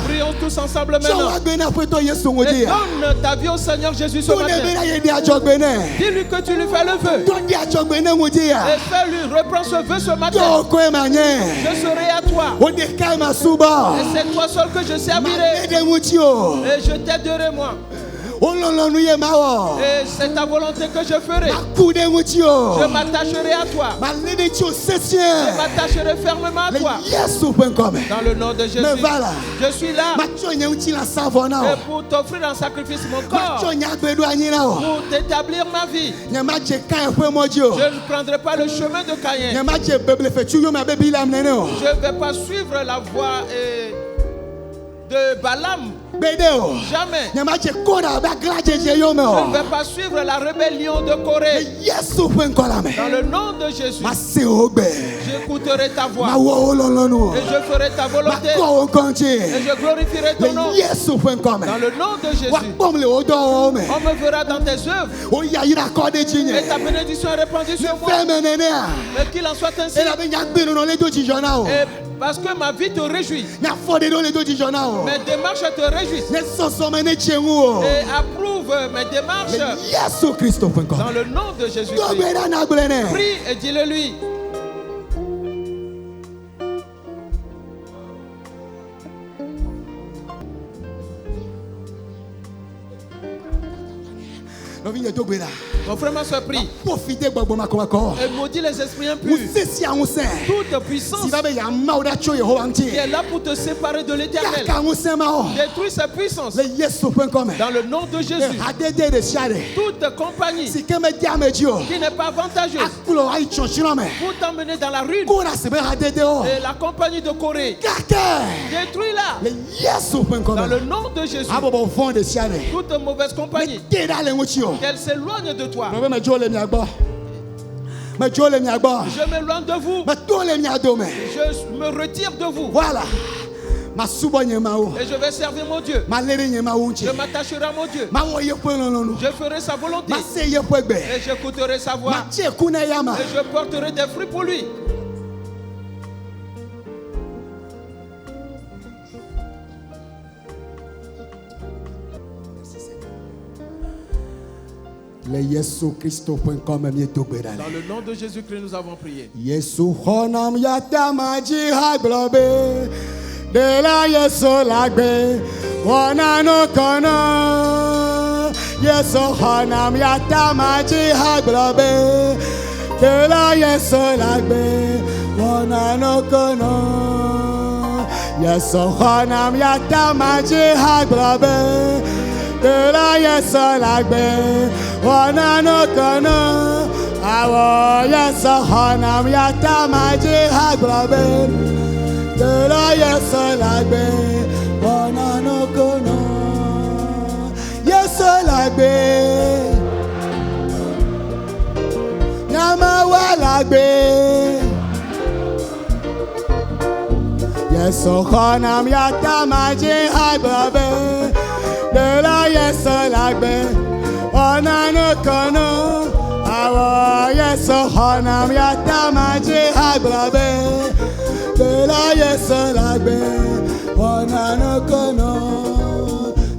Prions tous ensemble maintenant. Et donne ta vie au Seigneur Jésus ce matin. Dis-lui que tu lui fais le vœu. Et fais-lui reprendre ce vœu ce matin. Je serai à toi. Et c'est toi seul que je servirai. Et je t'aiderai moi. Et c'est ta volonté que je ferai. Je m'attacherai à toi. Je m'attacherai fermement à toi. Dans le nom de Jésus. Je suis là. Et pour t'offrir un sacrifice mon corps. Pour t'établir ma vie. Je ne prendrai pas le chemin de Caïn. Je ne vais pas suivre la voie de Balaam. Jamais. Je ne vais pas suivre la rébellion de Corée. Dans le nom de Jésus, j'écouterai ta voix. Et je ferai ta volonté. Et je glorifierai ton nom. Dans le nom de Jésus, on me verra dans tes œuvres. Et ta bénédiction est répandue sur moi. Et qu'il en soit ainsi. Et parce que ma vie te réjouit. Mes démarches te réjouissent. Et approuve mes démarches. Dans le nom de Jésus-Christ. Prie et dis-le lui. Mon frère m'a surpris. Et maudit les esprits impurs. Toute puissance qui est là pour te séparer de l'éternel. Détruis sa puissance. Dans le nom de Jésus. Toute compagnie qui n'est pas avantageuse pour t'emmener dans la ruine. Et la compagnie de Corée. Détruis-la. Dans le nom de Jésus. Toute mauvaise compagnie. Qu'elle s'éloigne de toi. Je m'éloigne de vous. Je me retire de vous. Voilà. Et je vais servir mon Dieu. Je m'attacherai à mon Dieu. Je ferai sa volonté. Et j'écouterai sa voix. Et je porterai des fruits pour lui. Dans le nom de Jésus-Christ, nous avons prié. De la Yesu lagbe, wana no kono. Yesu hanam yata maji haglobe. De la Yesu lagbe, wana no kono. Yesu hanam yata maji haglobe. De la Yesu lagbe, wana no kono. Awo Yesu hanam yata maji haglobe. De la Yesu lagbe, wana no kono. Yesu lagbe, nyama wa lagbe. Yesu hanam yata maji haglobe. De la Yesu lagbe, wana no kono. Awo Yesu hanam yata maji haglobe. De la Yesu lagbe, wana no kono.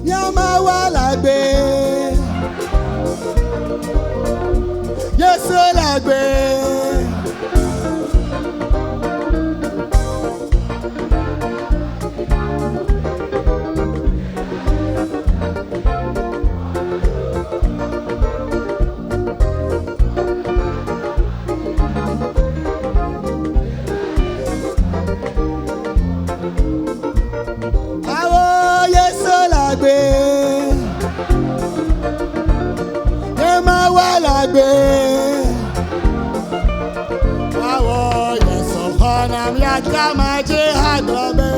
Nyama wa lagbe, Yesu lagbe. Awo Yesu hanam yata maji haglobe.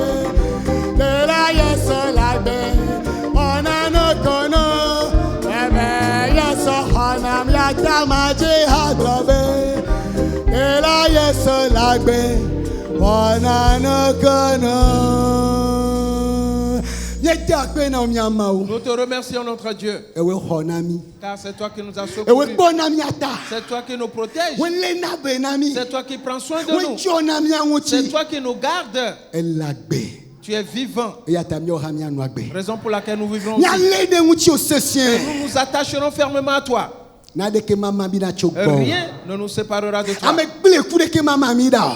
De la Yesu lagbe, wana no kono. Eme Yesu hanam yata maji haglobe. De la Yesu lagbe, wana no kono. Nous te remercions, notre Dieu, car c'est toi qui nous as secourus. C'est toi qui nous protèges. C'est toi qui prends soin de nous. C'est toi qui nous gardes. Tu es vivant. Raison pour laquelle nous vivons. Nous nous attacherons fermement à toi. Rien ne nous séparera de toi.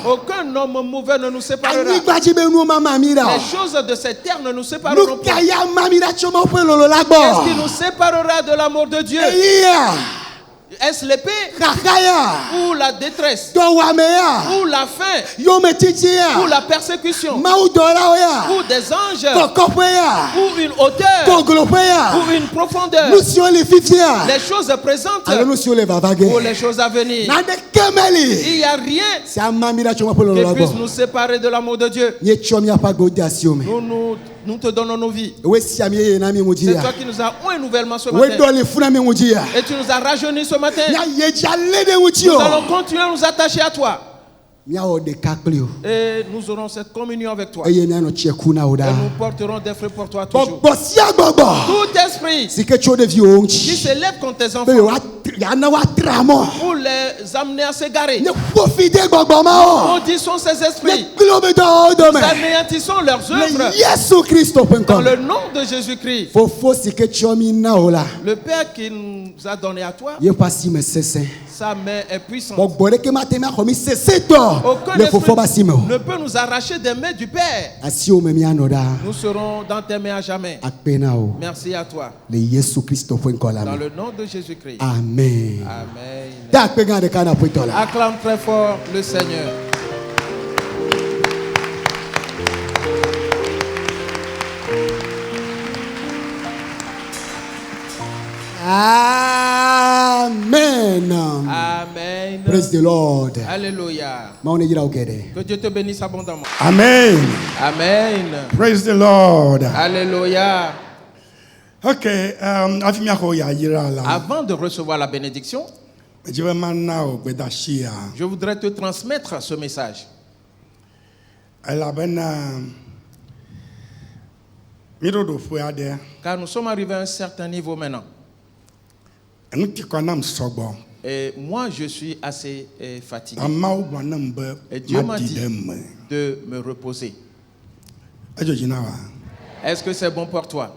Aucun homme mauvais ne nous séparera. Les choses de cette terre ne nous sépareront pas. Qu'est-ce qui nous séparera de l'amour de Dieu? Est-ce l'épée ou la détresse ou la faim ou la persécution ou des anges ou une hauteur ou une profondeur, les choses présentes ou les choses à venir? Il n'y a rien qui puisse nous séparer de l'amour de Dieu. Nous te donnons nos vies. C'est toi qui nous as oint nouvellement ce matin. Et tu nous as rajeunis ce matin. Nous allons continuer à nous attacher à toi. Et nous aurons cette communion avec toi. Et nous porterons des fruits pour toi toujours. Tout esprit qui s'élève contre tes enfants pour les amener à s'égarer, maudissons ces esprits. Nous anéantissons leurs œuvres dans le nom de Jésus-Christ. Le Père qui nous a donné à toi, sa main est puissante. Aucun esprit ne peut nous arracher des mains du Père. Nous serons dans tes mains à jamais. Merci à toi. Dans le nom de Jésus-Christ. Amen. Amen. Acclame très fort le Seigneur. Amen. Amen. Praise the Lord. Alléluia. Que Dieu te bénisse abondamment. Amen. Amen. Praise the Lord. Alléluia. Ok. Avant de recevoir la bénédiction, je voudrais te transmettre ce message. Car nous sommes arrivés à un certain niveau maintenant. Et moi, je suis assez fatigué. Et Dieu m'a dit de me reposer. Est-ce que c'est bon pour toi?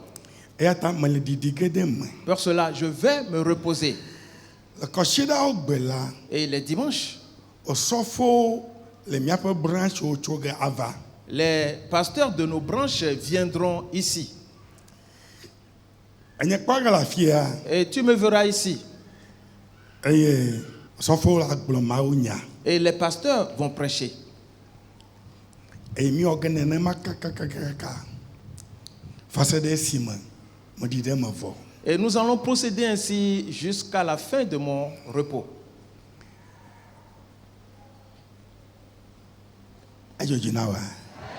Pour cela, je vais me reposer. Et les dimanches, les pasteurs de nos branches viendront ici. Et tu me verras ici. Et les pasteurs vont prêcher. Et nous allons procéder ainsi jusqu'à la fin de mon repos.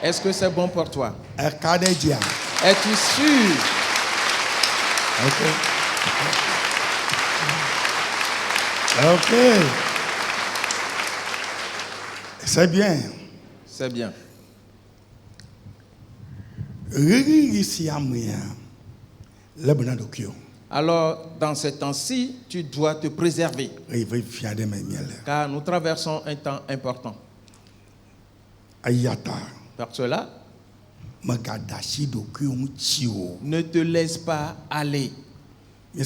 Est-ce que c'est bon pour toi? Es-tu sûr? Ok. C'est bien. C'est bien. Alors, dans ces temps-ci, tu dois te préserver. Car nous traversons un temps important. Par cela, ne te laisse pas aller. Nous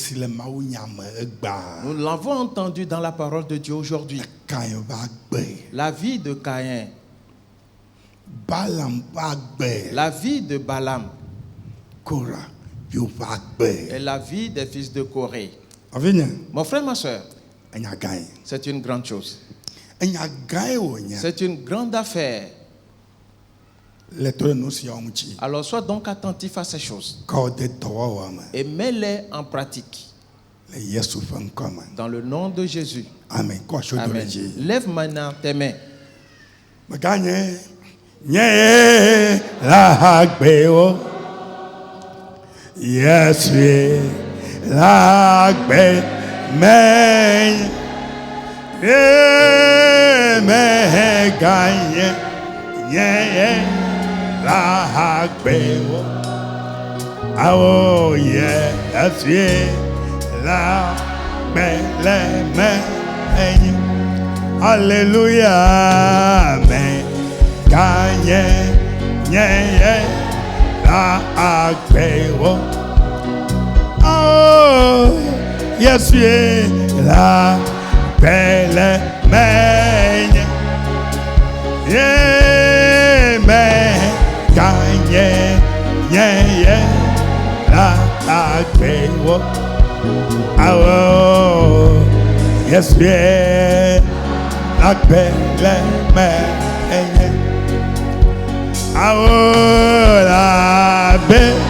l'avons entendu dans la parole de Dieu aujourd'hui. La vie de Caïn. La vie de Balaam. Et la vie des fils de Corée. Mon frère, ma soeur, c'est une grande chose. C'est une grande affaire. Alors sois donc attentif à ces choses et mets-les en pratique dans le nom de Jésus. Amen. Amen. Lève maintenant tes mains. Oh yes, la belle main. Alléluia, mais gagne yeah, la agbewo. Oh, yes, yeah, la belle maigne. Yeah, me gagne, yeah, la agbewo. Oh, yes, yeah, la belle maigne. Oh, la belle.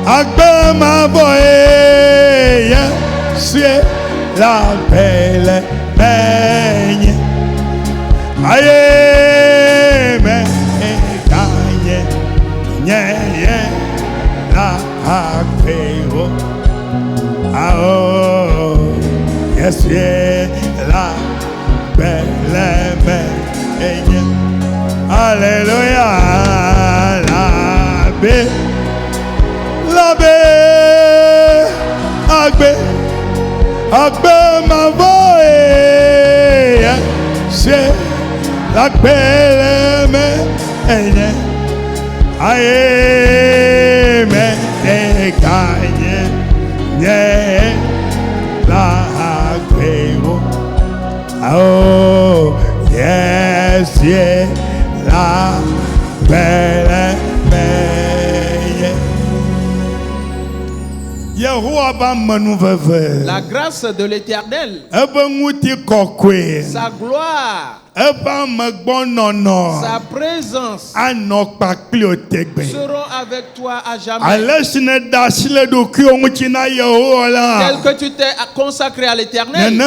Agbe ma boye, c'est la belle baigne. Aye, me gagne, nye, la agbe. Oh, yes, yeah, la belle baigne. Alléluia, agbe ma voix, c'est la belle main, aïe, mais gagne, la agbe, oh, yes, yeah. La belle belle. La grâce de l'Éternel, sa gloire, sa présence seront avec toi à jamais. Tel que tu t'es consacré à l'Éternel, de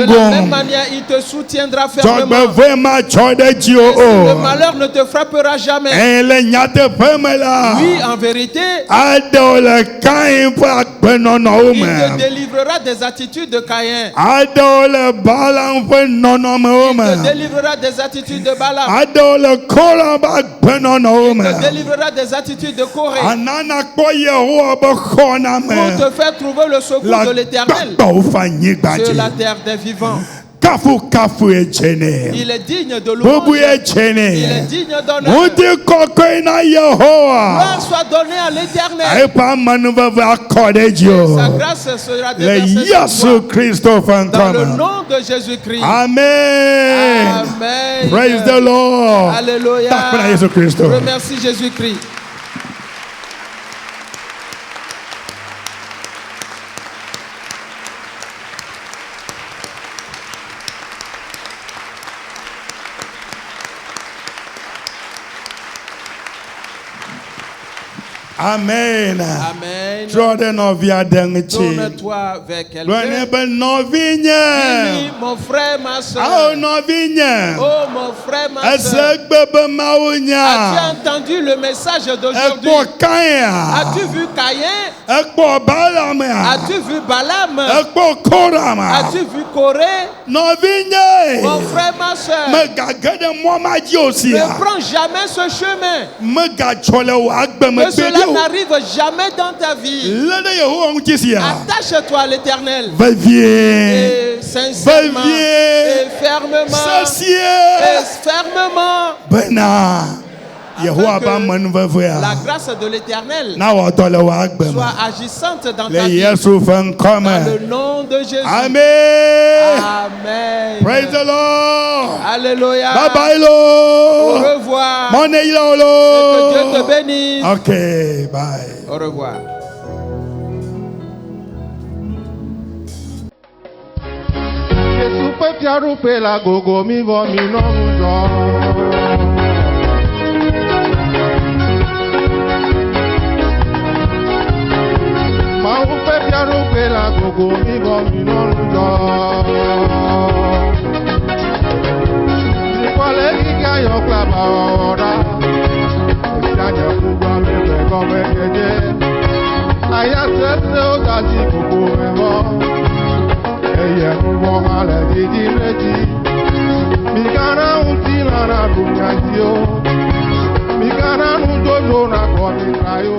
la même manière il te soutiendra fermement. Le malheur ne te frappera jamais. Oui, en vérité, il te délivrera des attitudes de Caïn. Il te délivrera des attitudes de Balaam. Il te délivrera des attitudes de Corée. Pour te faire trouver le secours de l'Éternel sur la terre des vivants. Il est digne de louange. Il est digne d'honneur. Gloire soit donnée à l'Éternel. Sa grâce sera déversée dans le nom de Jésus-Christ. Amen. Amen. Praise the Lord. Alléluia. Remercie Jésus-Christ. Amen. Amen. Tourne-toi vers quelqu'un. Dis-lui, mon frère, ma soeur. Oh, mon frère, ma soeur. As-tu entendu le message d'aujourd'hui? As-tu vu Caïn? As-tu vu Balaam? As-tu vu Corée? Mon frère, ma soeur. Ne prends jamais ce chemin. Que cela n'arrive jamais dans ta vie. Attache-toi à l'Éternel. Et sincèrement. Et fermement. Et fermement. La grâce de l'Éternel soit agissante dans ta vie. Dans le nom de Jésus. Amen. Amen. Praise the Lord. Alléluia. Bye bye, Lord. Au revoir. Que Dieu te bénisse. Ok, bye. Au revoir. La gogo mi bo mi no njo. Ni kwale ki ayo klaba ora. Jaja kuba me be go me keje. Aya se o da ti gogo me bo. Eye mo male di di meji. Mi kana unti na na dunya ti o. Mi kana nu jojo na ko ni trayo.